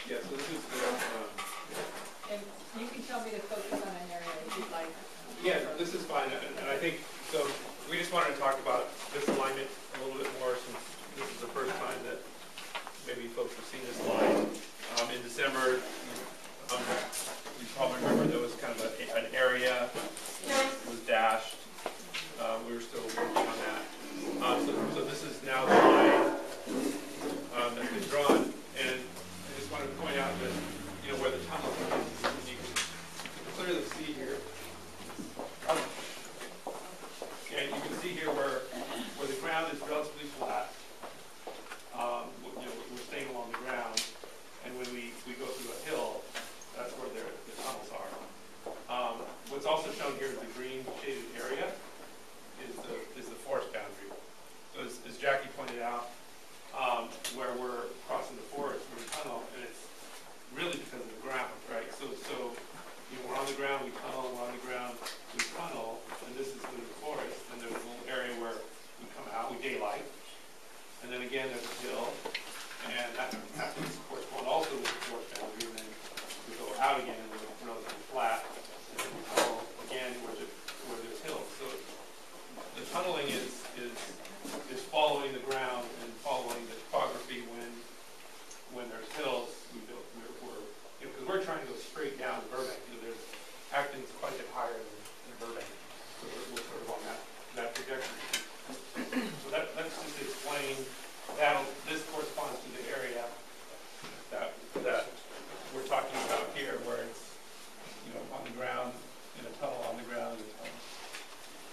yeah, so this is
and you can tell me to focus on an area if you'd like.
yeah, this is fine, and I think, so we just wanted to talk about this alignment a little bit more, since this is the first time that maybe folks have seen this line. In December, you probably remember there was kind of an area that was dashed. We were still working on that. So this is now the line that's been drawn, and I just wanted to point out that, you know, where the tunnel is, you can clearly see here. And you can see here where the ground is relatively flat.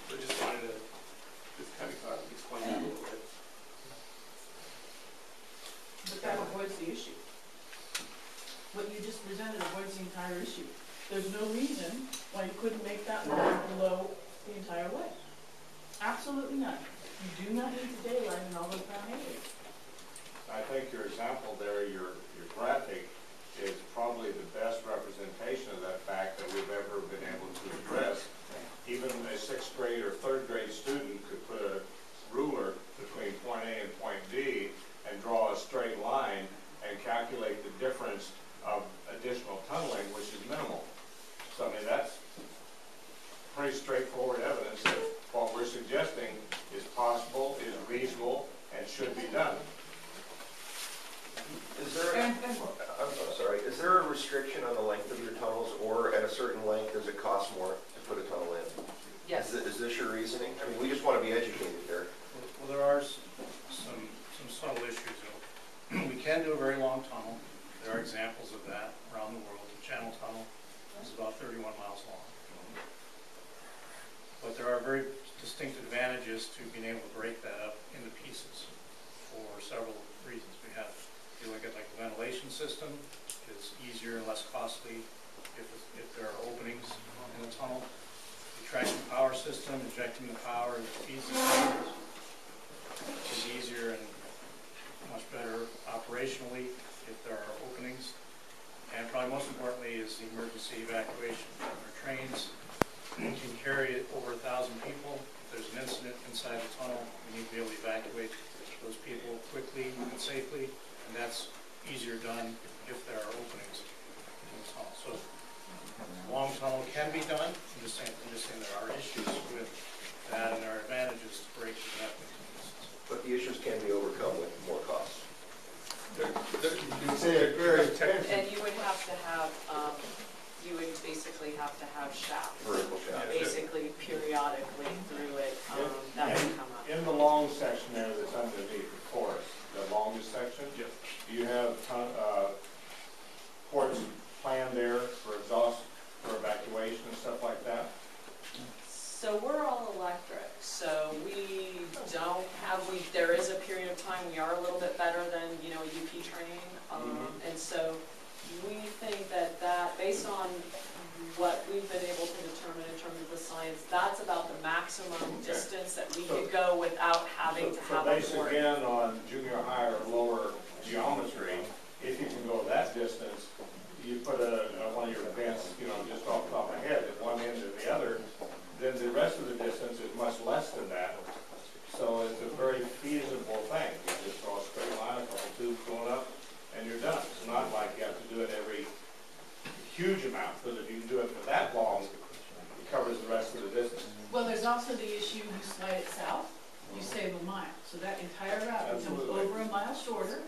So just wanted to just kind of explain that a little bit.
But that avoids the issue. What you just presented avoids the entire issue. There's no reason why you couldn't make that line below the entire way. Absolutely none. You do not need to daylight in all those brown areas.
I think your example there, your graphic, is probably the best representation of that fact that we've ever been able to address. Even a 6th grade or 3rd grade student could put a ruler between point A and point B and draw a straight line and calculate the difference of additional tunneling, which is minimal. So I mean, that's pretty straightforward evidence that what we're suggesting is possible, is reasonable, and should be done.
Is there, I'm sorry, is there a restriction on the length of your tunnels, or at a certain length does it cost more to put a tunnel in?
Yes.
Is this your reasoning? I mean, we just want to be educated there.
Well, there are some subtle issues. We can do a very long tunnel. There are examples of that around the world. The Channel Tunnel is about 31 miles long. But there are very distinct advantages to being able to break that up into pieces for several reasons. We have, if you look at like the ventilation system, it's easier and less costly if there are openings in the tunnel. The traction power system, injecting the power that feeds the tunnels is easier and much better operationally if there are openings. And probably most importantly is the emergency evacuation. Our trains can carry over 1,000 people. If there's an incident inside the tunnel, we need to be able to evacuate those people quickly and safely, and that's easier done if there are openings in the tunnel. So long tunnel can be done. I'm just saying there are issues with that, and there are advantages to breaking that into pieces.
But the issues can be overcome with more costs.
You say it very
And you would have to have, you would basically have to have shafts.
Vertical shafts.
Basically, periodically through it, that would come up.
In the long section there that's underneath the forest, the longest section, do you have ports planned there for exhaust, for evacuation and stuff like that?
So we're all electric, so we don't have, there is a period of time, we are a little bit better than, you know, a UP train. And so we think that based on what we've been able to determine in terms of the science, that's about the maximum distance that we could go without having to have a
based
port.
again on junior high or lower geometry, if you can go that distance, you put one of your vents, you know, just off the top of my head at one end or the other, then the rest of the distance is much less than that. So it's a very feasible thing. You just draw a straight line, a couple tubes going up, and you're done. It's not like you have to do it every huge amount, because if you do it for that long, it covers the rest of the distance.
Well, there's also the issue, you slide it south, you save a mile. So that entire route becomes over a mile shorter.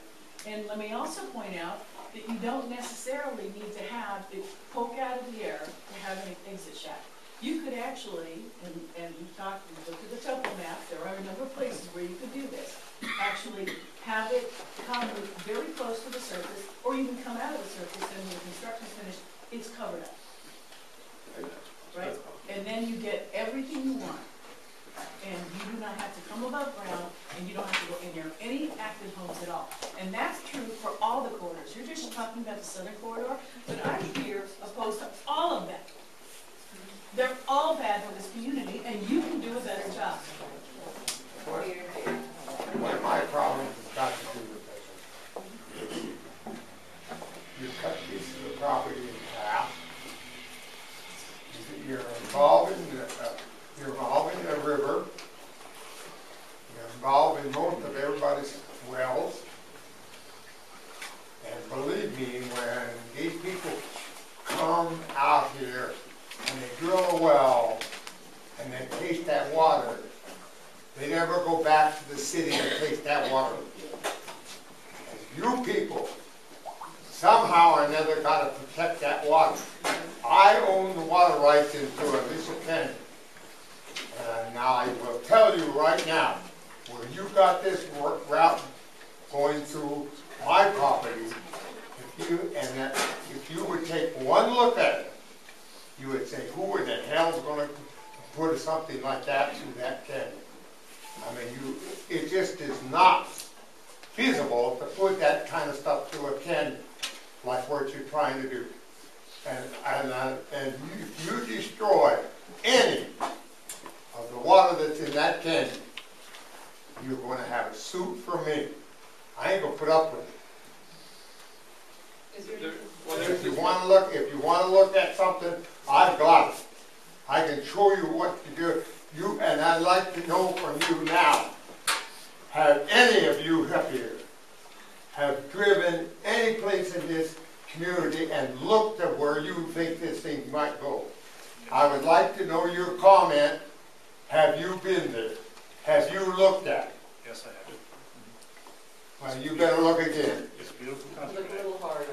And let me also point out that you don't necessarily need to have it poke out of the air to have an exit shaft. You could actually, and you look at the topo map, there are a number of places where you could do this. Actually have it come very close to the surface, or even come out of the surface, and when the construction's finished, it's covered up. Right? And then you get everything you want. And you do not have to come above ground, and you don't have to go in there any active homes at all. And that's true for all the corridors. You're just talking about the southern corridor, but I'm here opposed to all of them. They're all bad for this community, and you can do a better job.
One of my problems has got to do with this. You cut pieces of property in half. You're involving the river. You're involved in most of everybody's wells. And believe me, when these people come out here and they drill a well and they taste that water, they never go back to the city and taste that water. You people somehow or another got to protect that water. I own the water rights into Alicia County. And now I will tell you right now, where you got this route going through my property, if you would take one look at it, you would say, who in the hell is going to put something like that through that canyon. I mean, it just is not feasible to put that kind of stuff through a canyon, like what you're trying to do. And if you destroy any of the water that's in that canyon, you're going to have a suit from me. I ain't gonna put up with it. If you want to look at something, I've got it. I can show you what to do. And I'd like to know from you now, have any of you up here have driven any place in this community and looked at where you think this thing might go? I would like to know your comment. Have you been there? Have you looked at it?
Yes, I have.
Well, you better look again.
It's a beautiful country.
Look a little harder.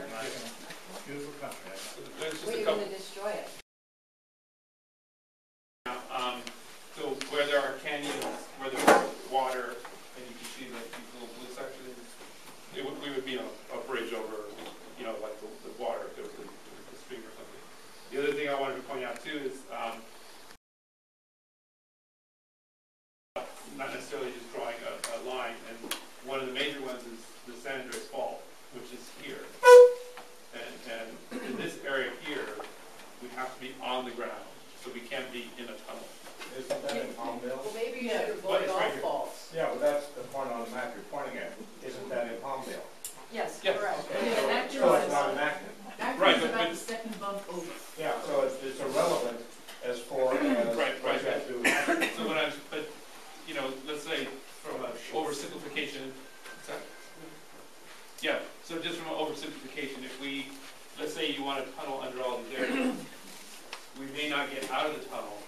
Beautiful country.
Were you going to destroy it?
So where there are canyons, where there's water, and you can see these little blue sections, we would be on a bridge over, like the water, if there was a stream or something. The other thing I wanted to point out too is not necessarily just drawing a line, and one of the major ones is the San Andreas Fault, which is here. And in this area here, we have to be on the ground, so we can't be in a tunnel.
Isn't that in Palmdale?
Well, maybe you should avoid all faults.
Yeah, well, that's the point on the map you're pointing at. Isn't that in Palmdale?
Yes,
Yes.
correct.
Okay,
Yeah,
so
Acton
it's not an Acton.
Right,
Acton's
but-
about the second bump over.
Yeah, so it's irrelevant as far as
Right.
what you have to do with Acton.
So let's say from an oversimplification, yeah, so just from an oversimplification, let's say you want to tunnel under all these areas, we may not get out of the tunnel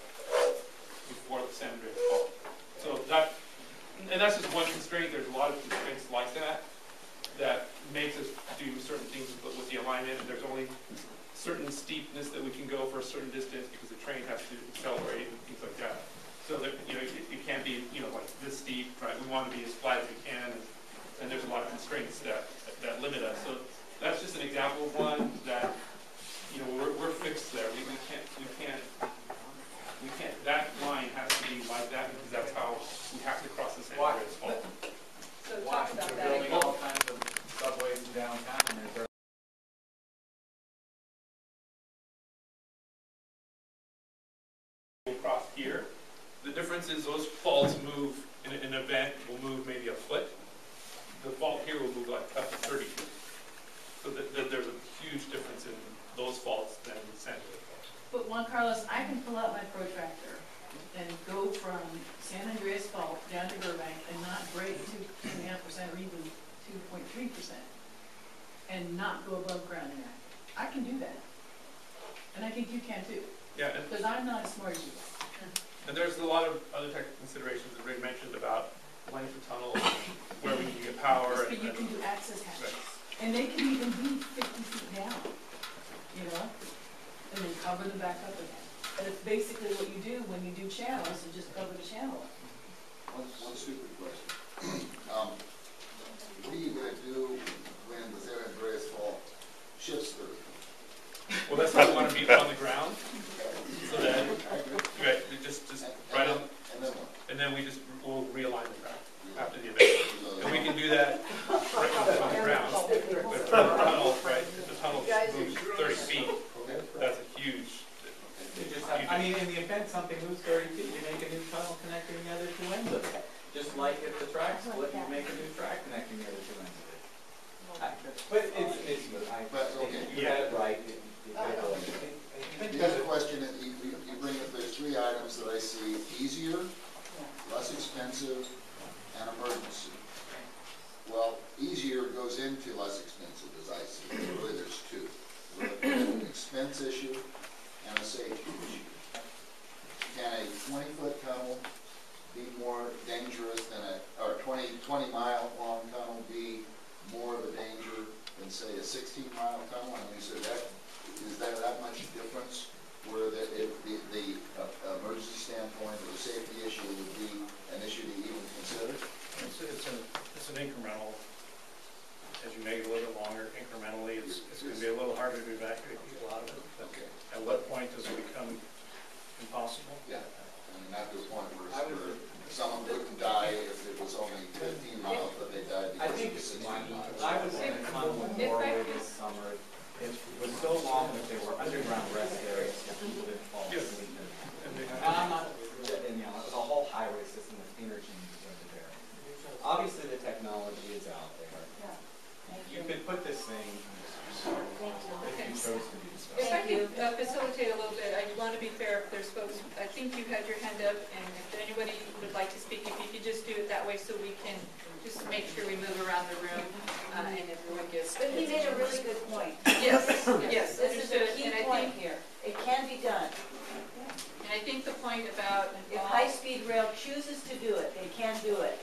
before the San Andreas Fault. So that's just one constraint. There's a lot of constraints like that makes us do certain things with the alignment, and there's only certain steepness that we can go for a certain distance because the train has to accelerate and things like that. So that, it can't be, like this steep, right? We want to be as flat as we can, and there's a lot of constraints that limit us. So that's just an example of one that, we're fixed there. We can't, that line has to be like that because that's how we have to cross the San Andreas Fault.
So talk about
They're
that
building
again.
all kinds of subways in downtown, and they're
Across here. The difference is those faults move, in an event, will move maybe a foot. The fault here will move like up to 30 feet. So there's a huge difference in those faults than the San Andreas Fault.
But Juan Carlos, I can pull out my protractor and go from San Andreas Fault down to Burbank and not break 2.5% or even 2.3% and not go above ground in that. I can do that. And I think you can too.
Yeah,
Because I'm not as smart as you are.
and there's a lot of other technical considerations that Rick mentioned about length of tunnel, where we can get power.
But you can do access hatches. And they can even be 50 feet down, and then cover them back up again. And it's basically what you do when you do channels, you just cover the channel up.
One stupid question. What are you gonna do when the San Andreas Fault shifts through?
Well, that's why we want to be on the ground, so that, right, we just right on, and then we'll realign the track after the event. And we can do that right on the ground. But for the tunnel, right, if the tunnel moves 30 feet, that's a huge.
in the event something moves 30 feet, you make a new tunnel connecting the other two ends of it. Just like if the track split, you make a new track connecting the other two ends of it. But you had it right.
The other question, that you bring up, there's three items that I see: easier, less expensive, and emergency. Well, easier goes into less expensive, as I see it. Really, there's two. An expense issue and a safety issue. Can a 20-foot tunnel be more dangerous than or 20-mile long tunnel be more of a danger than, say, a 16-mile tunnel? I mean, so is that much difference where the emergency standpoint or the safety issue would be an issue to even consider?
It's an incremental. As you make it a little bit longer, incrementally, it's going to be a little harder to evacuate people out of it.
Okay.
At what point does it become impossible?
Yeah.
put this thing,
Okay.
if you chose to do so.
If I could facilitate a little bit, I want to be fair, if there's folks, I think you had your hand up, and if anybody would like to speak, if you could just do it that way so we can just make sure we move around the room, and everyone gets.
But he made a really good point.
Yes, yes,
This is a
understood.
key
And I
point
think,
here. It can be done.
and I think the point about.
If high-speed rail chooses to do it, they can do it.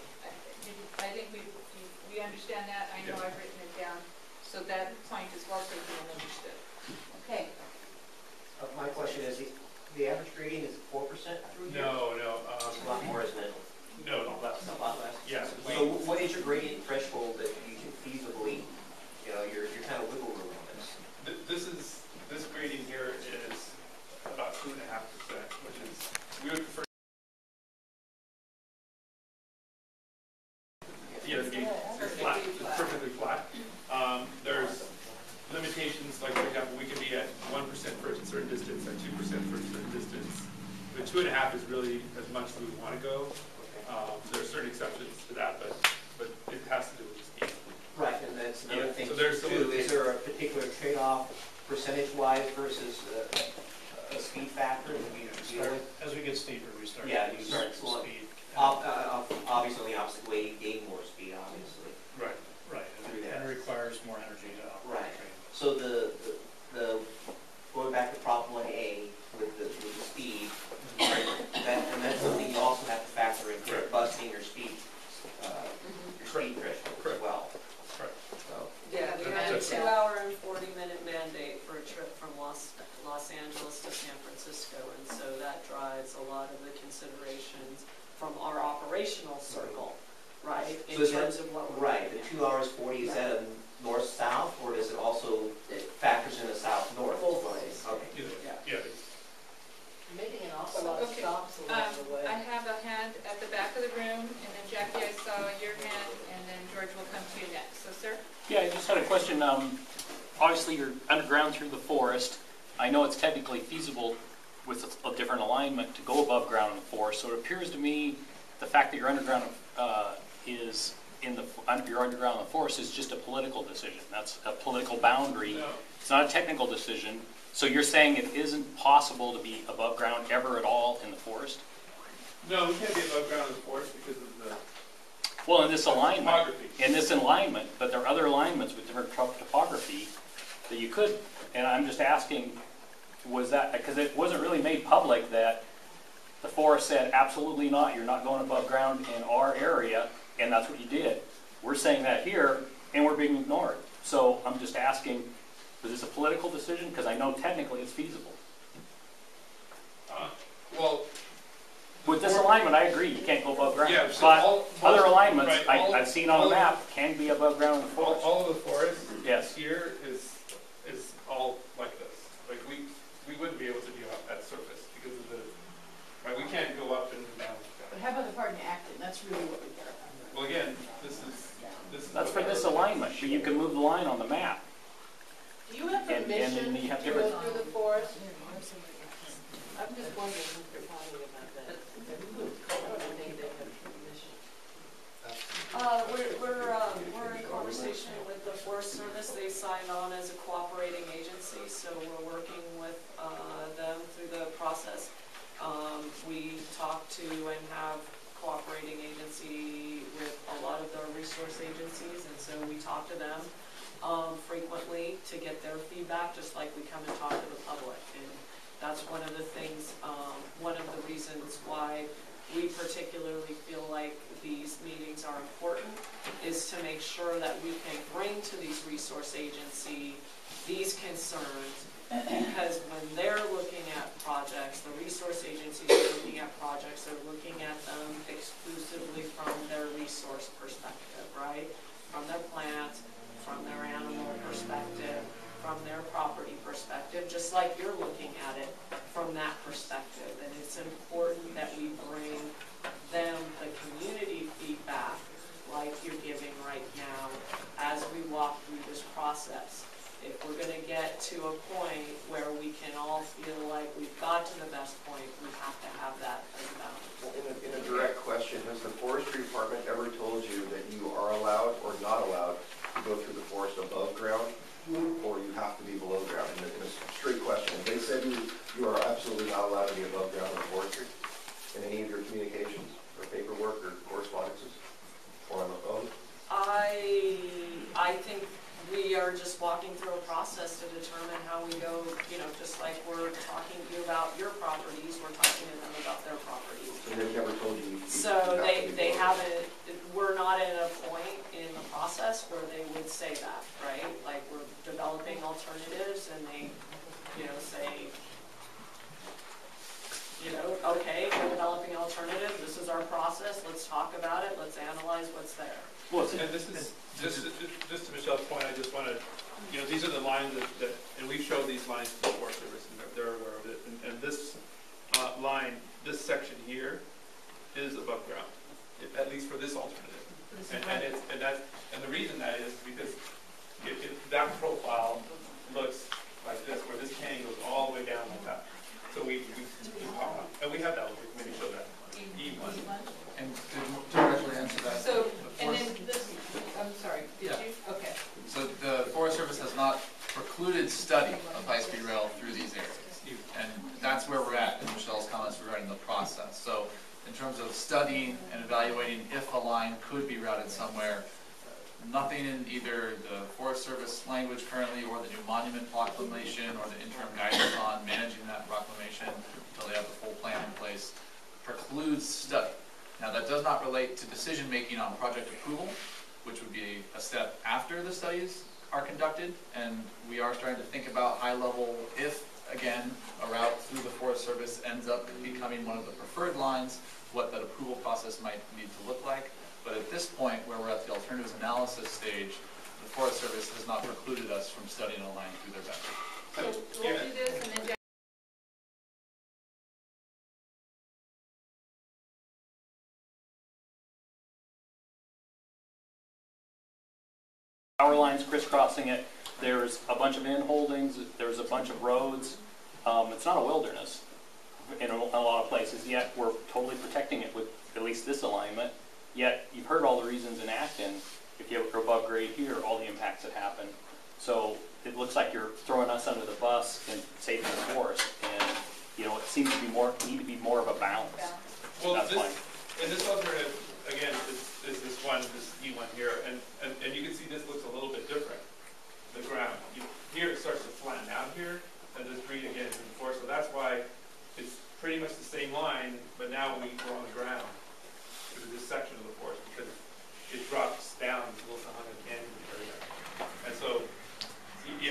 I think we understand that, I know I've written it down, so that point is well taken and understood.
Okay.
My question is, the average grading is 4% through here?
No.
It's a lot more, isn't it?
No.
It's a lot less?
Yeah.
So what is your grading threshold that you can feasibly, your kind of wiggle room on this?
This grading here is about 2.5%, which is, we would prefer to be flat. It's perfectly flat. There's limitations, like for example, we can be at 1% for a certain distance, at 2% for a certain distance. But 2.5 is really as much as we want to go. There are certain exceptions to that, but it has to do with the speed.
Right, and that's another thing
so there's
too. Is there a particular trade-off percentage-wise versus a speed factor that we deal with?
As we get steeper, we start.
Yeah, you start slow.
Speed.
Obviously, on the opposite way, you gain more speed, obviously.
Right. And it requires more energy to operate.
Right. So the going back to problem 1A with the speed, and that's something you also have to factor in here, busting your speed threshold as well.
Correct.
So.
Yeah, we had a 2-hour and 40-minute mandate for a trip from Los Angeles to San Francisco, and so that drives a lot of the considerations from our operational circle, right? In terms of what we're
right. The 2 hours 40, is that a north-south, or does it also factors in the south-north?
Both ways.
Okay.
Yeah.
Making an awful lot of stops along the way.
I have a hand at the back of the room, and then Jackie, I saw your hand, and then George will come to you next. So, sir?
Yeah, I just had a question. Obviously, you're underground through the forest. I know it's technically feasible with a different alignment to go above ground in the forest. So it appears to me the fact that you're underground you're underground in the forest is just a political decision. That's a political boundary. No. It's not a technical decision. So you're saying it isn't possible to be above ground ever at all in the forest?
No, we can't be above ground in the forest because of the...
Well, in this alignment,
topography.
But there are other alignments with different topography that you could, and I'm just asking, was that, because it wasn't really made public that the forest said, absolutely not, you're not going above ground in our area, and that's what you did. We're saying that here, and we're being ignored. So I'm just asking, was this a political decision? Because I know technically it's feasible.
Well,
with this alignment, I agree, you can't go above ground.
Yeah, so
but other alignments,
right,
I've seen on the map, can be above ground in the forest.
All of the forest
yes.
here is all like this. Like we wouldn't be able to be at surface because of the, right, we can't go up and down.
But how about the part in Acton? That's really what we care about.
Well, again, this is
that's for this alignment, but you can move the line on the map.
Do you have permission to go through the forest?
I'm just wondering if they're talking about that. I don't think they have permission. We're in conversation with the Forest Service. They signed on as a cooperating agency, so we're working with them through the process. We talk to and have cooperating agency with a lot of the resource agencies, and so we talk to them frequently to get their feedback, just like we come and talk to the public. And that's one of the things, one of the reasons why we particularly feel like these meetings are important, is to make sure that we can bring to these resource agency these concerns, because when they're looking at projects, the resource agencies are looking at projects, they're looking at them exclusively from their resource perspective, right? From their plant, from their animal perspective, from their property perspective, just like you're looking at it from that perspective. And it's important that we bring them the community feedback like you're giving right now as we walk through this process. If we're going to get to a point where we can all feel like we've got to the best point, we have to have that as balance.
Well, in a direct question, has the forestry department ever told you that you are allowed or not allowed to go through the forest above ground? communications or paperwork or correspondences or on the phone?
I think we are just walking through a process to determine how we go, you know, just like we're talking to you about your properties, we're talking to them about their properties.
So they've never told you?
So they haven't, we're not at a point in the process where they would say that, right? Like we're developing alternatives and they, you know, say, you know, okay, we're developing an alternative, this is our process, let's talk about it, let's analyze what's there.
Well, and this is, just to Michelle's point, I just want to, you know, these are the lines that and we've showed these lines to the Forest Service, and they're aware of it. And this line, this section here, is above ground, at least for this alternative. And the reason that is because that profile looks like this, where this canyon goes all the way down like that. So we and we have that. We can maybe show that. E1.
And to directly answer that.
So, and then this, I'm sorry, did you? Okay.
So the Forest Service has not precluded study of high-speed rail through these areas. And that's where we're at in Michelle's comments regarding the process. So in terms of studying and evaluating if a line could be routed somewhere, nothing in either the Forest Service language currently or the new monument proclamation or the interim guidance on managing that proclamation until they have the full plan in place precludes study. Now that does not relate to decision making on project approval, which would be a step after the studies are conducted, and we are starting to think about high level if, again, a route through the Forest Service ends up becoming one of the preferred lines, what that approval process might need to look like. But at this point, where we're at the alternatives analysis stage, the Forest Service has not precluded us from studying a line through their boundary.
So we'll do this and then
Power lines crisscrossing it. There's a bunch of in-holdings. There's a bunch of roads. It's not a wilderness in a lot of places, yet we're totally protecting it with at least this alignment. Yet you've heard all the reasons in Acton. If you go above grade here, all the impacts that happen. So it looks like you're throwing us under the bus and saving the forest. And you know, it seems to be need to be more of a balance.
Well,
that's fine.
And this alternative, again, is this one, this E1 here, and you can see this looks a little bit different. The ground here it starts to flatten out here, and this green again is in the forest. So that's why it's pretty much the same line, but now we're on the ground through this section of the forest because it drops down to Wilson-Hunter Canyon area. And so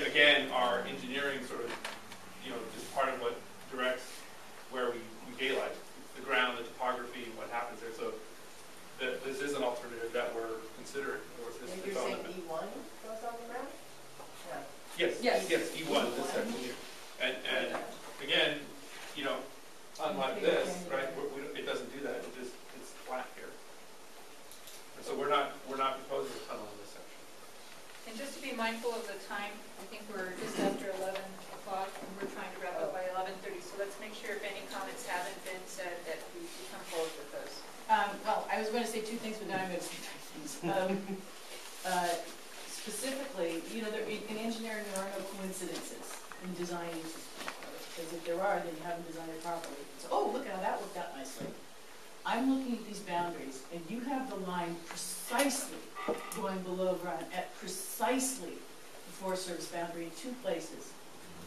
again, our engineering sort of, you know, just part of what directs where we daylight the ground, the topography, and what happens there. So this is an alternative that we're considering.
And you're saying E1 goes on the ground?
Yeah. Yes, E1, this section here. And again, you know, unlike this, right, it doesn't do that. It's flat here. And so we're not proposing a tunnel in this section.
And just to be mindful of the time, I think we're just after 11 o'clock and we're trying to wrap up by 11:30. So let's make sure if any comments haven't been said that we come forward with those.
Well, I was going to say two things, but now I'm going to say three things. Specifically, you know, in engineering there are no coincidences in design uses. Because if there are, then you haven't designed it properly. So, oh, look how that worked out nicely. I'm looking at these boundaries, and you have the line precisely going below ground at precisely the Forest Service boundary in two places.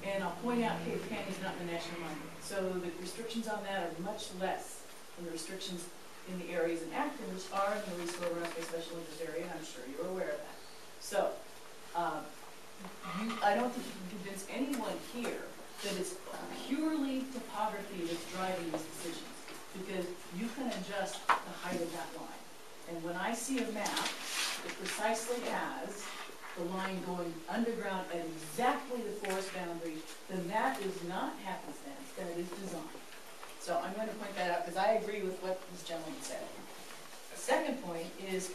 And I'll point out Cave Canyon's not in the National Monument. So the restrictions on that are much less than the restrictions in the areas in Acton, which are in the Resource Runway Special Interest Area, and I'm sure you're aware of that. So, I don't think you can convince anyone here that it's purely topography that's driving these decisions, because you can adjust the height of that line. And when I see a map that precisely has the line going underground at exactly the forest boundary, then that is not happenstance, that is design. So I'm going to point that out because I agree with what this gentleman said. The second point is,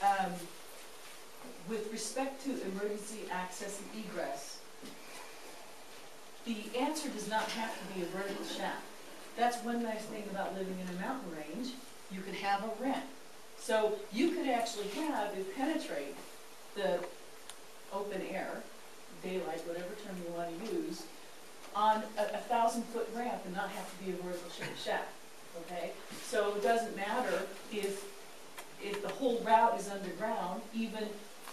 with respect to emergency access and egress, the answer does not have to be a vertical shaft. That's one nice thing about living in a mountain range. You could have a rent. So you could actually have it penetrate the open air, daylight, whatever term you want to use, on a 1,000-foot ramp and not have to be a vertical shaft. okay? So it doesn't matter if the whole route is underground, even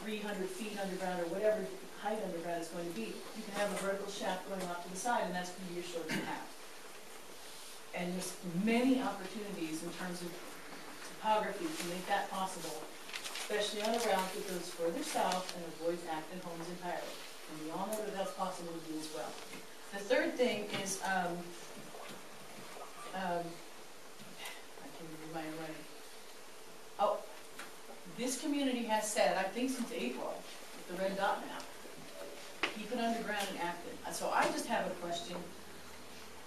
300 feet underground or whatever height underground is going to be. You can have a vertical shaft going off to the side, and that's going to be your shortest path. And there's many opportunities in terms of topography to make that possible, especially on a route that goes further south and avoids Acton homes entirely. And we all know that that's possible to do as well. The third thing is, I can't read my own writing. Oh, this community has said, I think since April, with the red dot map, keep it underground in Acton. So I just have a question.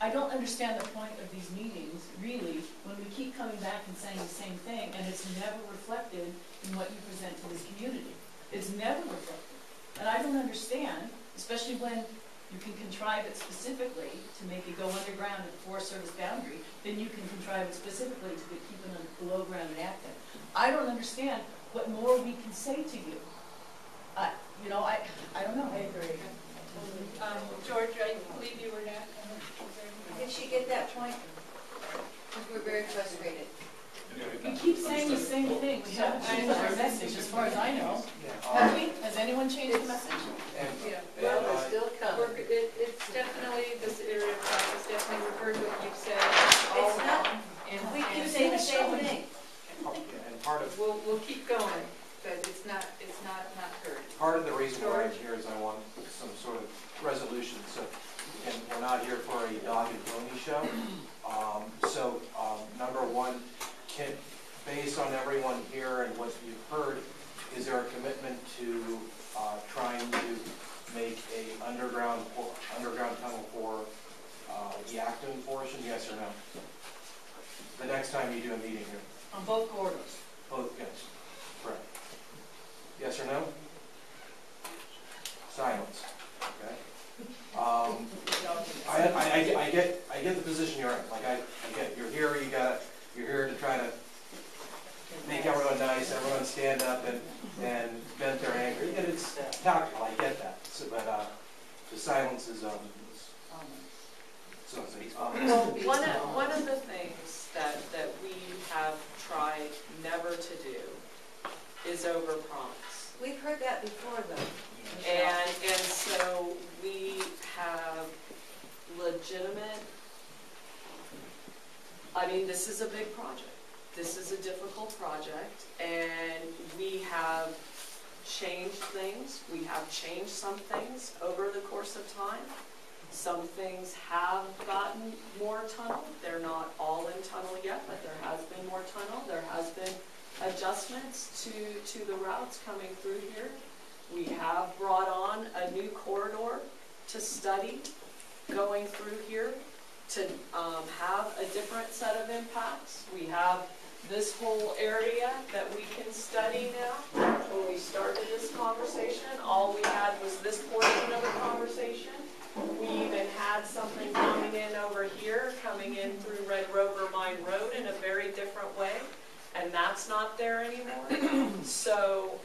I don't understand the point of these meetings, really, when we keep coming back and saying the same thing, and it's never reflected in what you present to this community. It's never reflected. And I don't understand, especially when you can contrive it specifically to make it go underground at the Forest Service boundary, then you can contrive it specifically to keep it below ground in Acton. I don't understand what more we can say to you. You know, I don't know. I agree.
George, I believe you were next.
Did she get that point? We're very frustrated.
We keep saying the same thing. We haven't changed our message, as far as I know. Have we? Has anyone changed the message?
Yeah. Well, it's still coming. It's definitely, this area of process, definitely referred to what you've said all
It's not,
along. And
we keep saying the same thing.
And part of,
We'll keep going, but it's not heard.
part of the reason why I'm here is I want some sort of resolution. So, and we're not here for a dog and pony show. Number one, based on everyone here and what you've heard, is there a commitment to trying to make a underground tunnel for the Acton portion? Yes or no? The next time you do a meeting here.
On both corridors.
Both, yes, correct. Yes or no? Silence. Okay. I get the position you're in. Like I get you're here. You're here to try to make everyone nice. Everyone stand up and vent their anger. And it's tactical. I get that. So, but the silence is
Well, one of the things that we have tried never to do is overpromise.
We've heard that before, though.
And so we have legitimate, I mean, this is a big project. This is a difficult project, and we have changed things. We have changed some things over the course of time. Some things have gotten more tunnel. They're not all in tunnel yet, but there has been more tunnel. There has been adjustments to the routes coming through here. We have brought on a new corridor to study going through here to have a different set of impacts. We have this whole area that we can study now. When we started this conversation, all we had was this portion of the conversation. We even had something coming in over here, coming in through Red Rover Mine Road in a very different way, and that's not there anymore. So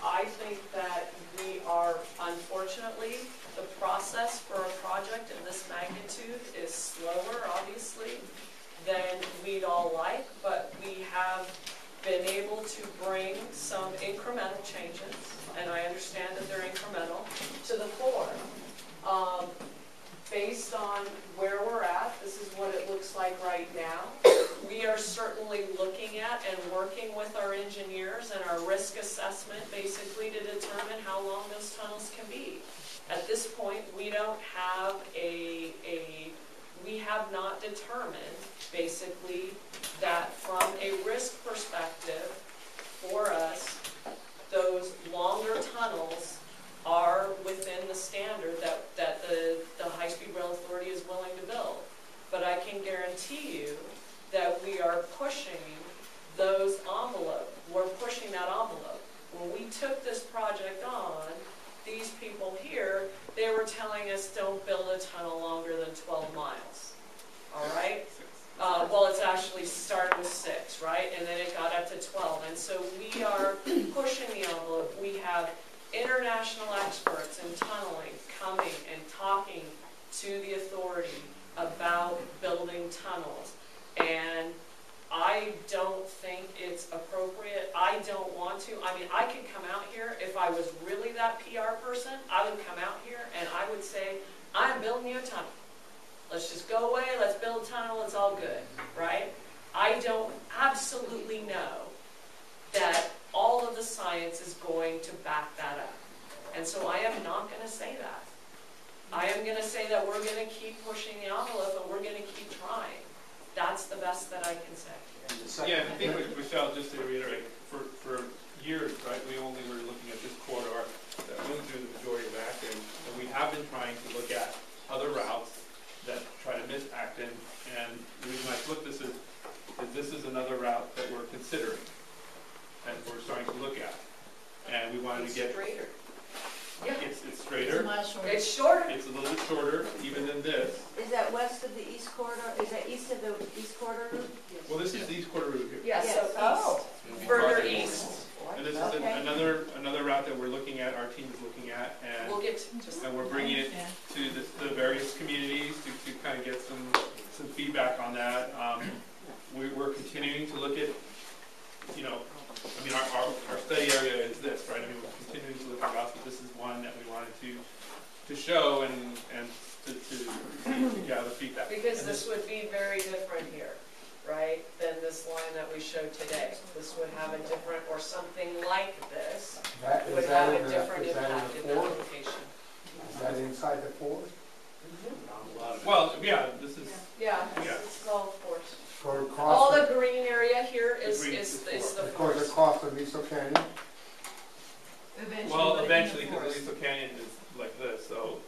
I think that we are, unfortunately, the process for a project of this magnitude is slower, obviously, than we'd all like, but we have been able to bring some incremental changes, and I understand that they're incremental, to the fore. Based on where we're at, this is what it looks like right now. We are certainly looking at and working with our engineers and our risk assessment basically to determine how long those tunnels can be. At this point, we don't have we have not determined basically that from a risk perspective for us, those longer tunnels are within the standard that the High-Speed Rail Authority is willing to build. But I can guarantee you that we are pushing those envelopes. We're pushing that envelope. When we took this project on, these people here, they were telling us don't build a tunnel longer than 12 miles. All right? Well, it's actually started with 6, right? And then it got up to 12. And so we are pushing the envelope. We have international experts in tunneling coming and talking to the authority about building tunnels. And I don't think it's appropriate. I don't want to. I mean, I could come out here, if I was really that PR person, I would come out here and I would say, I'm building you a tunnel. Let's just go away, let's build a tunnel, it's all good, right? I don't absolutely know that all of the science is going to back that up. And so I am not going to say that. I am going to say that we're going to keep pushing the envelope and we're going to keep trying. That's the best that I can say.
Yeah, I think, Michelle, just to reiterate, for years, right, we only were looking at this corridor that went through the majority of Acton, and we have been trying to look at other routes that try to miss Acton, and the reason I flip this is this is another route that we're considering, and we're starting to look at, and we wanted to get
straighter. Yeah.
It's straighter.
It's a mile shorter.
It's shorter.
It's a little bit shorter, even than this.
Is that west of the east corridor? Is that east of the east corridor route?
Well, this is the east corridor route here.
Yeah,
Yes.
so
Oh.
east, further east.
And this is
Okay.
another route that we're looking at, our team is looking at, and
We'll get to just.
and we're bringing it to the various communities to kind of get some feedback on that. We're continuing to look at, you know, I mean, our study area is this, right? I mean, we're continuing to look at routes, but this is one that we wanted to show and to gather feedback.
Because this would be very different here, right, than this line that we showed today. This would have a different, or something like this, would have a different impact in that location.
Is that inside the forest?
Well, yeah, this is.
Yeah,
Yeah.
this is all forest.
Go across
All the green area here is the
It goes
forest.
across the Miso Canyon?
Well, eventually, because the Liso Canyon is like this, so.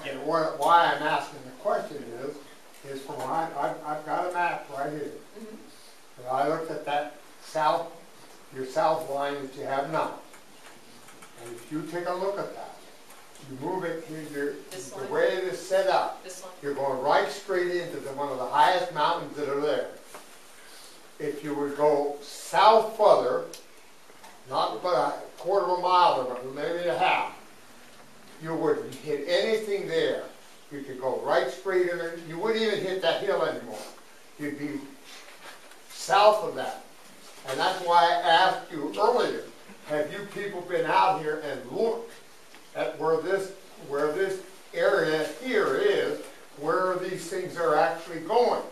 And why I'm asking the question is from I've got a map right here. And I looked at that your south line that you have now. And if you take a look at that, you move it here,
This
the
line?
way it is set up,
This one?
you're going right straight into one of the highest mountains that are there. If you would go south further, not but a quarter of a mile or maybe a half, you wouldn't hit anything there. You could go right straight in there. You wouldn't even hit that hill anymore. You'd be south of that. And that's why I asked you earlier, have you people been out here and looked at where this area here is, where these things are actually going?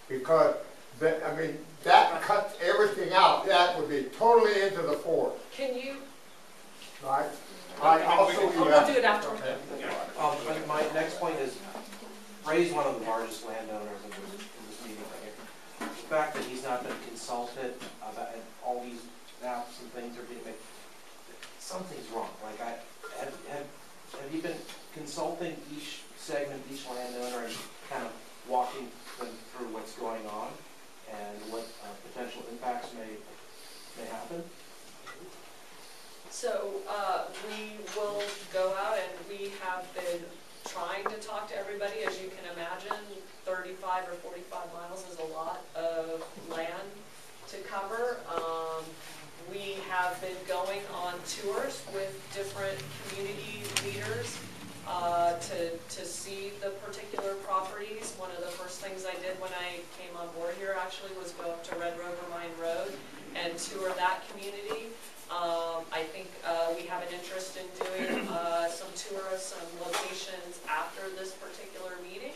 Because, that cuts everything out. That would be totally into the forest.
Can you?
Right? I'll show you
We'll
that.
do it after.
My next point is, Ray's one of the largest landowners in this meeting right here. The fact that he's not been consulted about all these maps and things are being made, something's wrong. Like, have you been consulting each segment, each landowner, and kind of walking them through what's going on and what potential impacts may happen?
So we will go out and we have been trying to talk to everybody. As you can imagine, 35 or 45 miles is a lot of land to cover. We have been going on tours with different community leaders to see the particular properties. One of the first things I did when I came on board here actually was go up to Red Rover Mine Road and tour that community. I think we have an interest in doing some tours, some locations after this particular meeting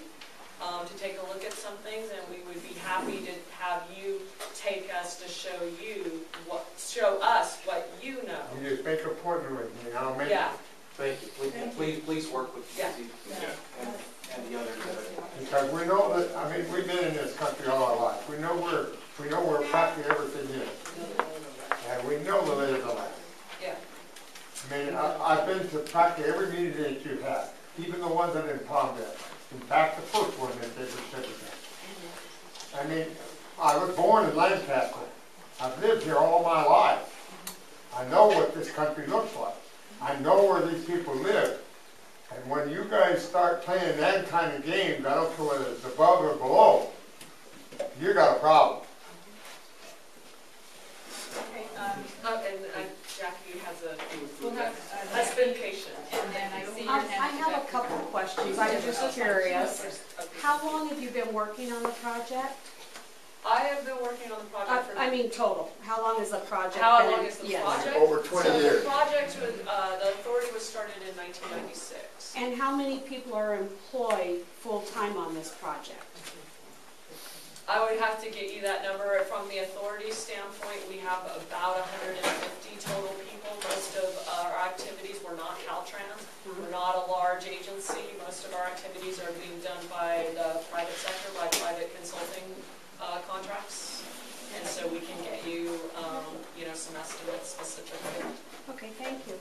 to take a look at some things, and we would be happy to have you take us to show us what you know.
You just make an appointment with me, and I'll make
Yeah.
Thank you. Please work with
Yeah.
and the others that are.
Because we know that, we've been in this country all our life. We know where practically everything is. And we know the lay of the land.
Yeah.
I've been to practically every meeting that you've had, even the ones that are in Palmdale. In fact, the first one that they were sitting there. I was born in Lancaster. I've lived here all my life. I know what this country looks like. I know where these people live. And when you guys start playing that kind of games, I don't care whether it's above or below, you got a problem.
Okay,
And Jackie has been patient.
and then I see your
I
hand.
have a couple of questions. I'm just curious. How long have you been working on the project?
I have been working on the project for.
I mean total, how long has the project been?
How long is the
Yes.
project?
Over 20
So
years.
the project was, the authority was started in 1996.
And how many people are employed full-time on this project?
I would have to get you that number. From the authority standpoint, we have about 150 total people. Most of our activities were not Caltrans. We're not a large agency. Most of our activities are being done by the private sector, by private consulting contracts. And so we can get you, you know, some estimates specifically.
Okay, thank you.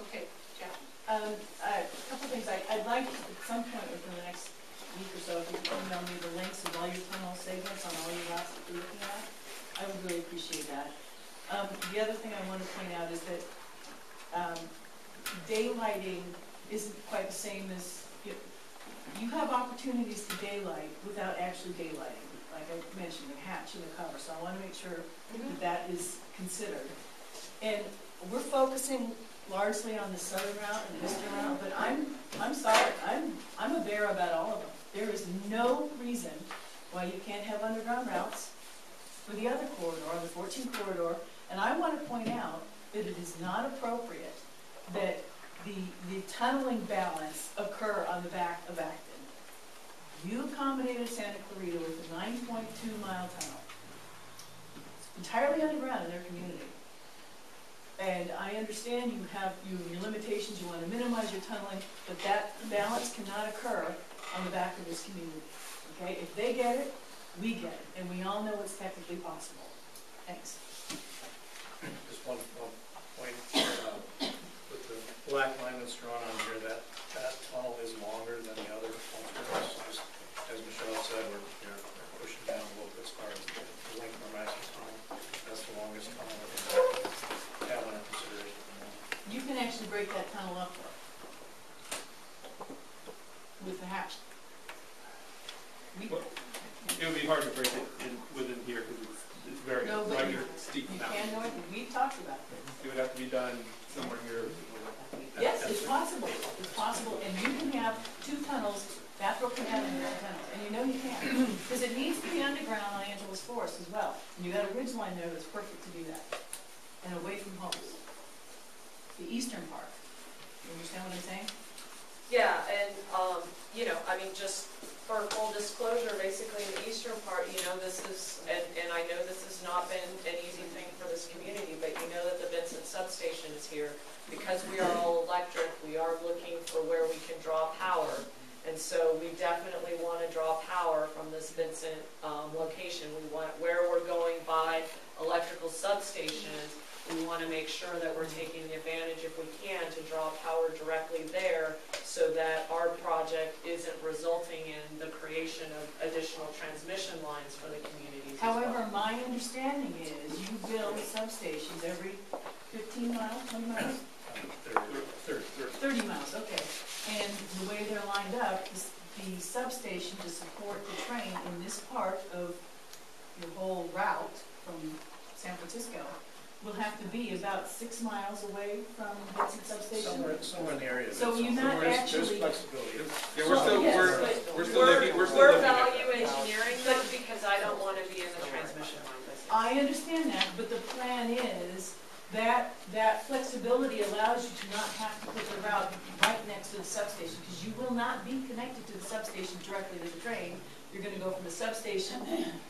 Okay, Jack.
A couple things. I'd like at some point within the next week or so, if you can email me the links of all your tunnel segments on all your routes that you're looking at, I would really appreciate that. The other thing I want to point out is that daylighting isn't quite the same as, you have opportunities to daylight without actually daylighting, like I mentioned, the hatch and the cover, so I want to make sure that that is considered. And we're focusing largely on the southern route and the eastern route, but I'm sorry, I'm a bear about all of them. There is no reason why you can't have underground routes for the other corridor, the 14 corridor, and I want to point out that it is not appropriate that the tunneling balance occur on the back of Acton. You accommodated Santa Clarita with a 9.2-mile tunnel. It's entirely underground in their community. And I understand you have your limitations, you want to minimize your tunneling, but that balance cannot occur on the back of this community. Okay? If they get it, we get it. And we all know it's technically possible. Thanks.
Just one point, with the black line that's drawn on here, that tunnel is longer than the other alternatives. Just as Michelle said, we're pushing down a little bit as far as the length of our maximum tunnel. That's the longest tunnel we can have in our consideration.
You can actually break that tunnel up with the hatch.
It would be hard to break it within here because it's very steep
you
mountain.
can know it. We've talked about this.
It would have to be done somewhere here.
Yes, it's possible. It's possible, and you can have two tunnels that broken down into one tunnel, and you know you can, because it needs to be underground on Angeles Forest as well. And you got a ridge line there that's perfect to do that, and away from homes. The eastern part. You understand what I'm saying?
Yeah, and, you know, I mean, just for full disclosure, basically in the eastern part, you know, this is, and I know this has not been an easy thing for this community, but you know that the Vincent substation is here. Because we are all electric, we are looking for where we can draw power. And so we definitely want to draw power from this Vincent location. We want, where we're going by electrical substations, we want to make sure that we're taking the advantage, if we can, to draw power directly there so that our project isn't resulting in the creation of additional transmission lines for the communities.
However, my understanding is you build substations every 15 miles, 20 miles? 30 miles, okay. And the way they're lined up is the substation to support the train in this part of your whole route from San Francisco will have to be about 6 miles away from Vincent substation.
Somewhere in the area.
So you're not actually.
There's flexibility.
Yeah,
We're value engineering them because I don't want to be in the transmission line business.
I understand that, but the plan is that flexibility allows you to not have to put the route right next to the substation, because you will not be connected to the substation directly to the train. You're going to go from the substation,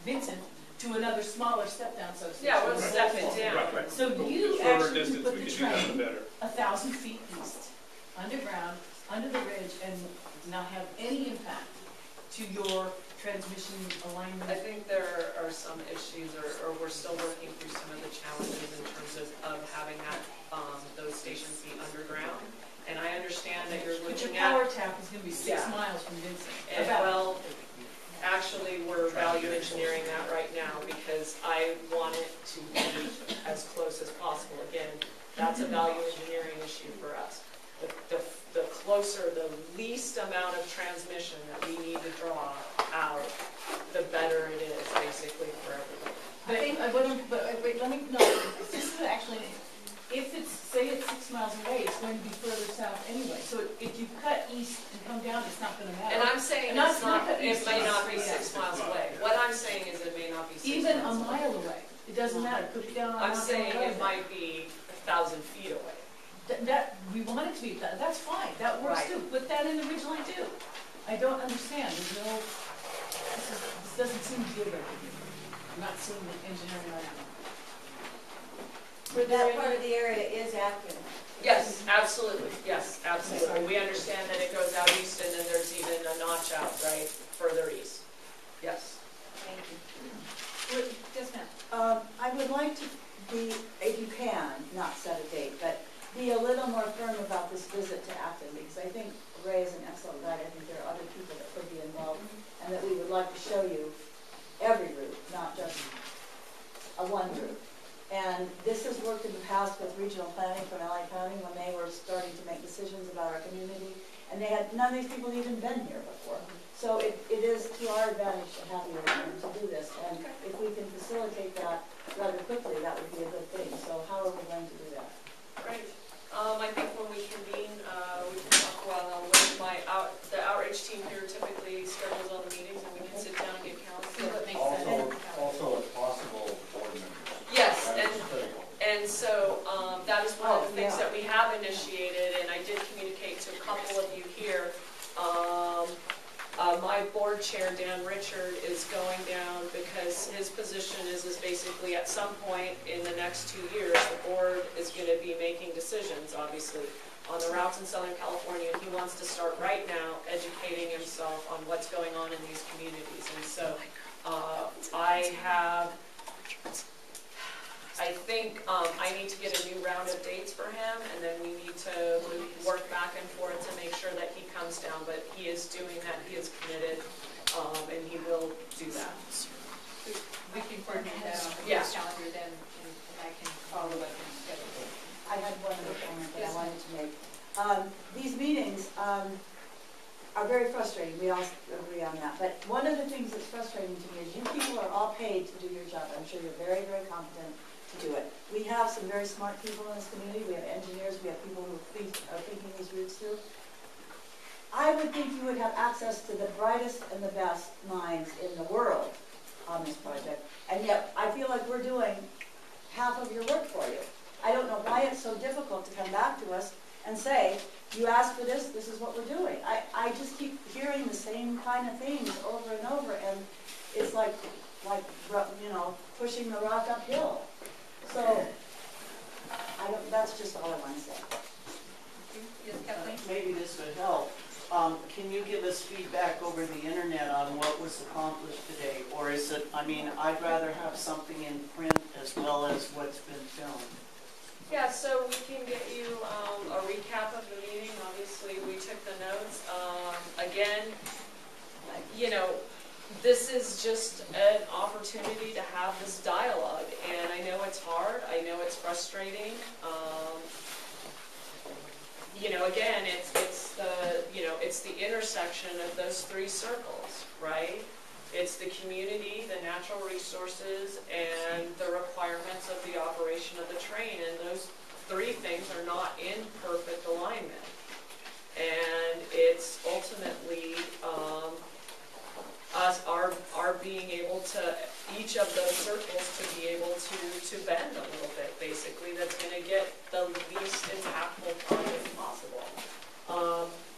Vincent, to another smaller step-down substation.
Yeah, we'll step it down.
Right.
So you
The shorter
actually
distance
put
we
the
can do that, the
train
better.
1,000 feet east, underground, under the ridge, and not have any impact to your transmission alignment.
I think there are some issues, or we're still working through some of the challenges in terms of having that, those stations be underground. And I understand that you're
But your
looking at.
power tap is going to be 6 miles from Vincent.
And well, actually, we're value engineering that right now because I want it to be as close as possible. Again, that's a value engineering issue for us. The closer, the least amount of transmission that we need to draw out, the better it is basically for everybody.
Wait, let me, no, this is actually if it's, say it's 6 miles away, it's going to be further south anyway. So if you cut east and come down, it's not gonna matter.
And I'm saying
And
it's not,
that
it
east
may
is
not be
straight
6 miles away. What I'm saying is it may not be 6
Even
miles
a mile away, it doesn't matter, put it down on.
I'm saying it might be 1,000 feet away.
That, we want it to be, that's fine, that works
Right.
too, put that in originally too. I don't understand, there's no, this doesn't seem to be right to me. I'm not seeing the engineering on it.
For that part of the area is Acton.
Yes, absolutely, yes, absolutely. We understand that it goes out east and then there's even a notch out, right, further east. Yes.
Thank you. Yes, ma'am.
I would like to be, if you can, not set a date, but be a little more firm about this visit to Acton, because I think Ray is an excellent guide. I think there are other people that could be involved, and that we would like to show you every route, not just a one route. And this has worked in the past with regional planning from LA County when they were starting to make decisions about our community, and they had, none of these people even been here before. So it is to our advantage to have you to do this, and if we can facilitate that rather quickly, that would be a good thing. So how are we going to do that?
Great. I think when we convene, we can talk a while now with the outreach team here typically schedules all the meetings and we can sit down and get counsel.
Also, if possible, board members.
Yes,
That is critical.
and so that is one of the things that we have initiated, and I did communicate to a couple of you here. My board chair, Dan Richard, is going down because his position is basically at some point in the next 2 years, the board is going to be making decisions, obviously, on the routes in Southern California, and he wants to start right now educating himself on what's going on in these communities. And so I think I need to get a new round of dates for him, and then we need to work back and forth to make sure that he comes down. But he is doing that. He is committed, and he will do that.
We can coordinate that on the calendar then, and I can follow up and schedule.
I had one other comment that I wanted to make. These meetings are very frustrating. We all agree on that. But one of the things that's frustrating to me is you people are all paid to do your job. I'm sure you're very, very competent to do it. We have some very smart people in this community. We have engineers. We have people who are thinking these routes through. I would think you would have access to the brightest and the best minds in the world on this project. And yet, I feel like we're doing half of your work for you. I don't know why it's so difficult to come back to us and say, you asked for this, this is what we're doing. I just keep hearing the same kind of things over and over, and it's like you know, pushing the rock uphill. So, that's just all I want to say.
Yes, Kathleen?
Maybe this would help. Can you give us feedback over the internet on what was accomplished today? Or is it, I mean, I'd rather have something in print as well as what's been filmed.
Yeah, so we can get you a recap of the meeting. Obviously, we took the notes. Again, you know, this is just an opportunity to have this dialogue, and I know it's hard. I know it's frustrating. You know, again, it's the intersection of those three circles, right? It's the community, the natural resources, and the requirements of the operation of the train. And those three things are not in perfect alignment. And it's ultimately us our being able to, each of those circles to be able to bend a little bit, basically, that's going to get the least impactful project possible.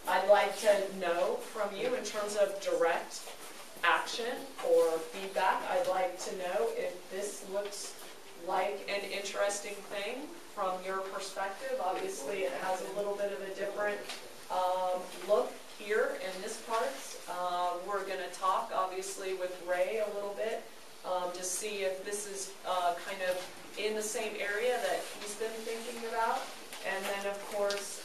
I'd like to know from you in terms of direct action or feedback. I'd like to know if this looks like an interesting thing from your perspective. Obviously, it has a little bit of a different look here in this part. We're going to talk, obviously, with Ray a little bit to see if this is kind of in the same area that he's been thinking about. And then, of course,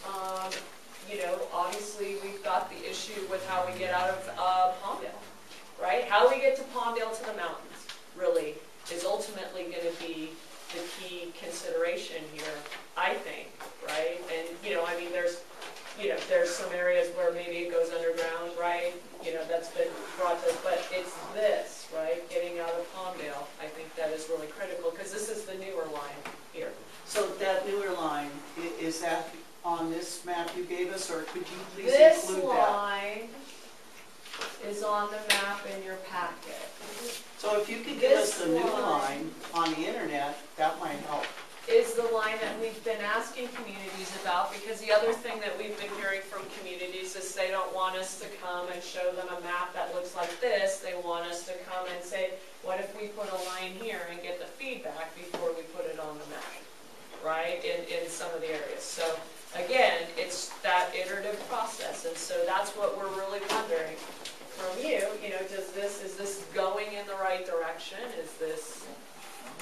you know, obviously, we've got the issue with how we get out of Palmdale. Right? How we get to Palmdale to the mountains, really, is ultimately going to be the key consideration here, I think, right? And, you know, I mean, there's some areas where maybe it goes underground, right? You know, that's been brought to us, but it's this, right? Getting out of Palmdale, I think that is really critical, because this is the newer line here.
So that newer is that on this map you gave us, or could you please
This
include that?
line is on the map in your packet.
So if you could give us
This
the new
line
line on the internet, that might help.
is the line that we've been asking communities about, because the other thing that we've been hearing from communities is they don't want us to come and show them a map that looks like this. They want us to come and say, what if we put a line here and get the feedback before we put it on the map, right, in some of the areas. So again, it's that iterative process, and so that's what we're really wondering from you. You know, is this going in the right direction? Is this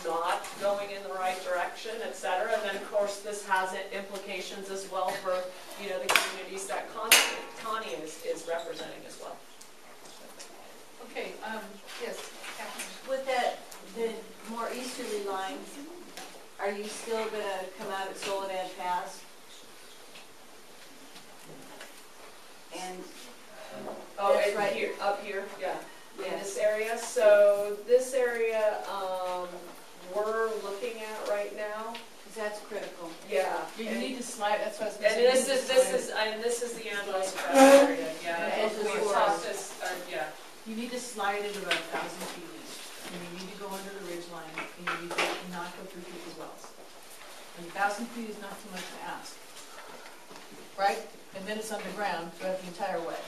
not going in the right direction, et cetera? And then, of course, this has implications as well for, you know, the communities that Connie is representing as well.
Okay, yes, Catherine.
With that, the more easterly line, are you still gonna come out at Soledad Pass? And
Oh,
that's
and
right
here, up here, yeah, in
Yes.
this area. So this area, we're looking at right now.
Because that's critical.
Yeah.
You
and-
need to slide, that's what I was
And
gonna say.
this is the Angeles Crest area, yeah.
And
And we
Angeles
talked
Crest.
this, yeah.
You need to slide it about 1,000 feet east, and you need to go under the ridge line, and you need to not go through people's wells. And 1,000 feet is not too much to ask, right? And then it's underground throughout the entire way,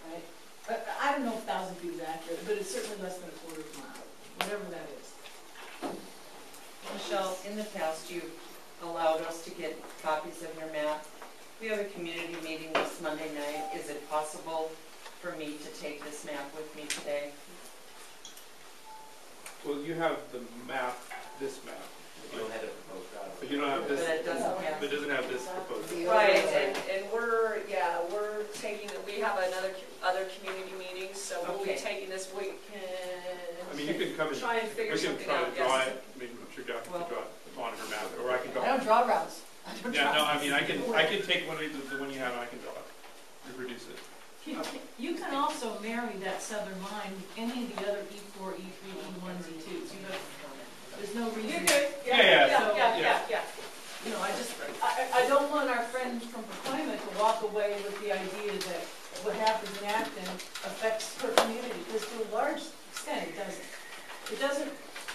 right? But I don't know if 1,000 feet is accurate, but it's certainly less than a quarter of a mile, whatever that is.
Michelle, in the past, you've allowed us to get copies of your map. We have a community meeting this Monday night. Is it possible for me to take this map with me today?
Well, you have the map, this map.
You don't have it proposed out.
But you don't have this,
But it doesn't have.
it doesn't have this proposed.
Right, and we're taking, we have other community meetings, so we'll be
Okay.
taking this weekend.
I mean, you can come and,
Try and figure
we can
something
try
out,
to draw
yes.
it, I mean, I'm sure Jeff can draw it on her map, or I can draw
I don't
it.
draw routes. I don't
Yeah,
draw
no, I mean, I
routes.
can take the one you have and I can draw it, reproduce it.
You can also marry that southern line with any of the other E4, E3, E1s, E2s. There's no reason.
You're good,
Yeah. You know, I don't want our friends from Pacoima to walk away with the idea that what happens in Acton affects her community, because to a large extent it doesn't. It doesn't,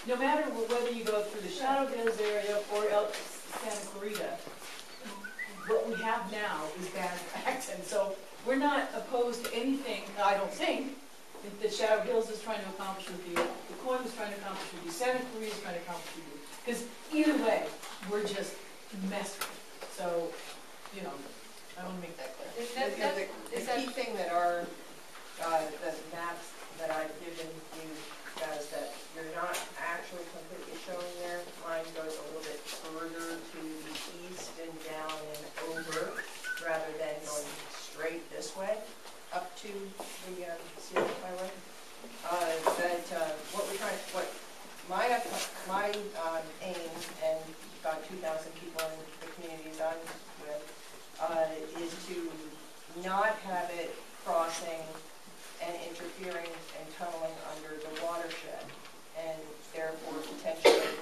no matter whether you go through the Shadow Hills area or Santa Clarita, what we have now is bad for Acton. So we're not opposed to anything, I don't think, that Shadow Hills is trying to accomplish with you, Pacoima is trying to accomplish with you, Santa Clarita is trying to accomplish with you. Because either way, we're just messed with. So, you know, I want to make that clear.
The key thing that the maps that I've given you guys that you're not actually completely showing there, mine goes a little bit further to the east and down and over, rather than going straight this way, up to the Sierra Highway. What my aim, and about 2,000 people in the communities I'm with, is to not have it crossing and interfering and tunneling under the watershed, and therefore potentially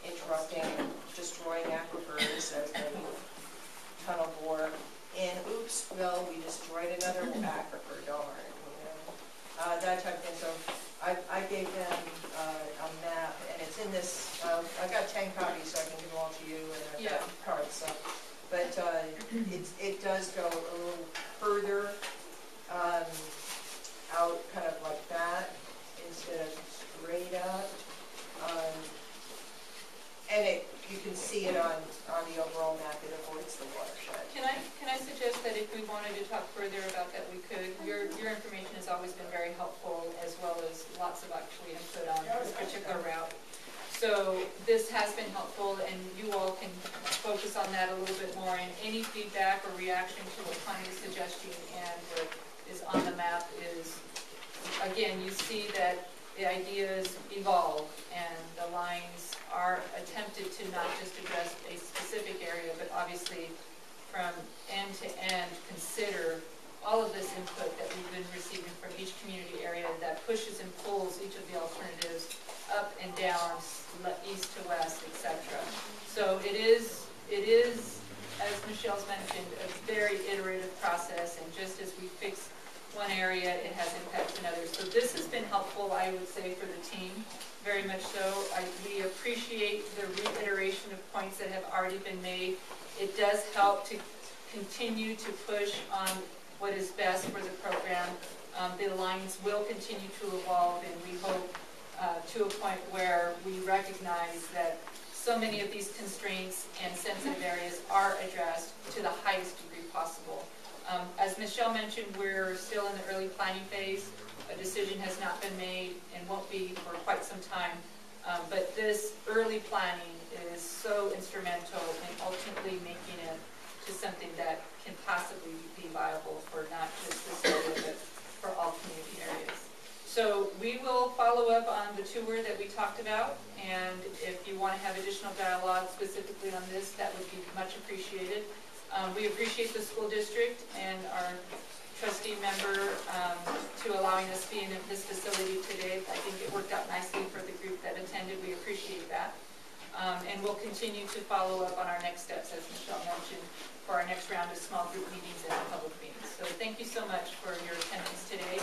interrupting, destroying aquifers as they tunnel bore. And oops, well, we destroyed another aquifer, darn, that type of thing. So I gave them a map, and it's in this, I've got 10 copies, so I can give them all to you, and I've got cards, so. But it does go a little further out, kind of like that, instead of straight up. And you can see it on the overall map, it avoids the watershed.
Can I suggest that if we wanted to talk further about that, we could? Your information has always been very helpful, as well as lots of actually input on this particular route. So this has been helpful, and you all can focus on that a little bit more. And any feedback or reaction to what Connie's suggesting and what is on the map is, again, you see that the ideas evolve and the lines are attempted to not just address a specific area, but obviously from end to end consider all of this input that we've been receiving from each community area that pushes and pulls each of the alternatives up and down, east to west, etc. So it is it is, as Michelle's mentioned, a very iterative process, and just as we fix one area, it has impacts in others. So this has been helpful, I would say, for the team, very much so. We appreciate the reiteration of points that have already been made. It does help to continue to push on what is best for the program. The lines will continue to evolve, and we hope to a point where we recognize that so many of these constraints and sensitive areas are addressed to the highest degree possible. As Michelle mentioned, we're still in the early planning phase. A decision has not been made and won't be for quite some time. But this early planning is so instrumental in ultimately making it to something that can possibly be viable for not just this area, but for all community areas. So we will follow up on the tour that we talked about, and if you want to have additional dialogue specifically on this, that would be much appreciated. We appreciate the school district and our trustee member to allowing us to be in this facility today. I think it worked out nicely for the group that attended. We appreciate that. And we'll continue to follow up on our next steps, as Michelle mentioned, for our next round of small group meetings and public meetings. So thank you so much for your attendance today.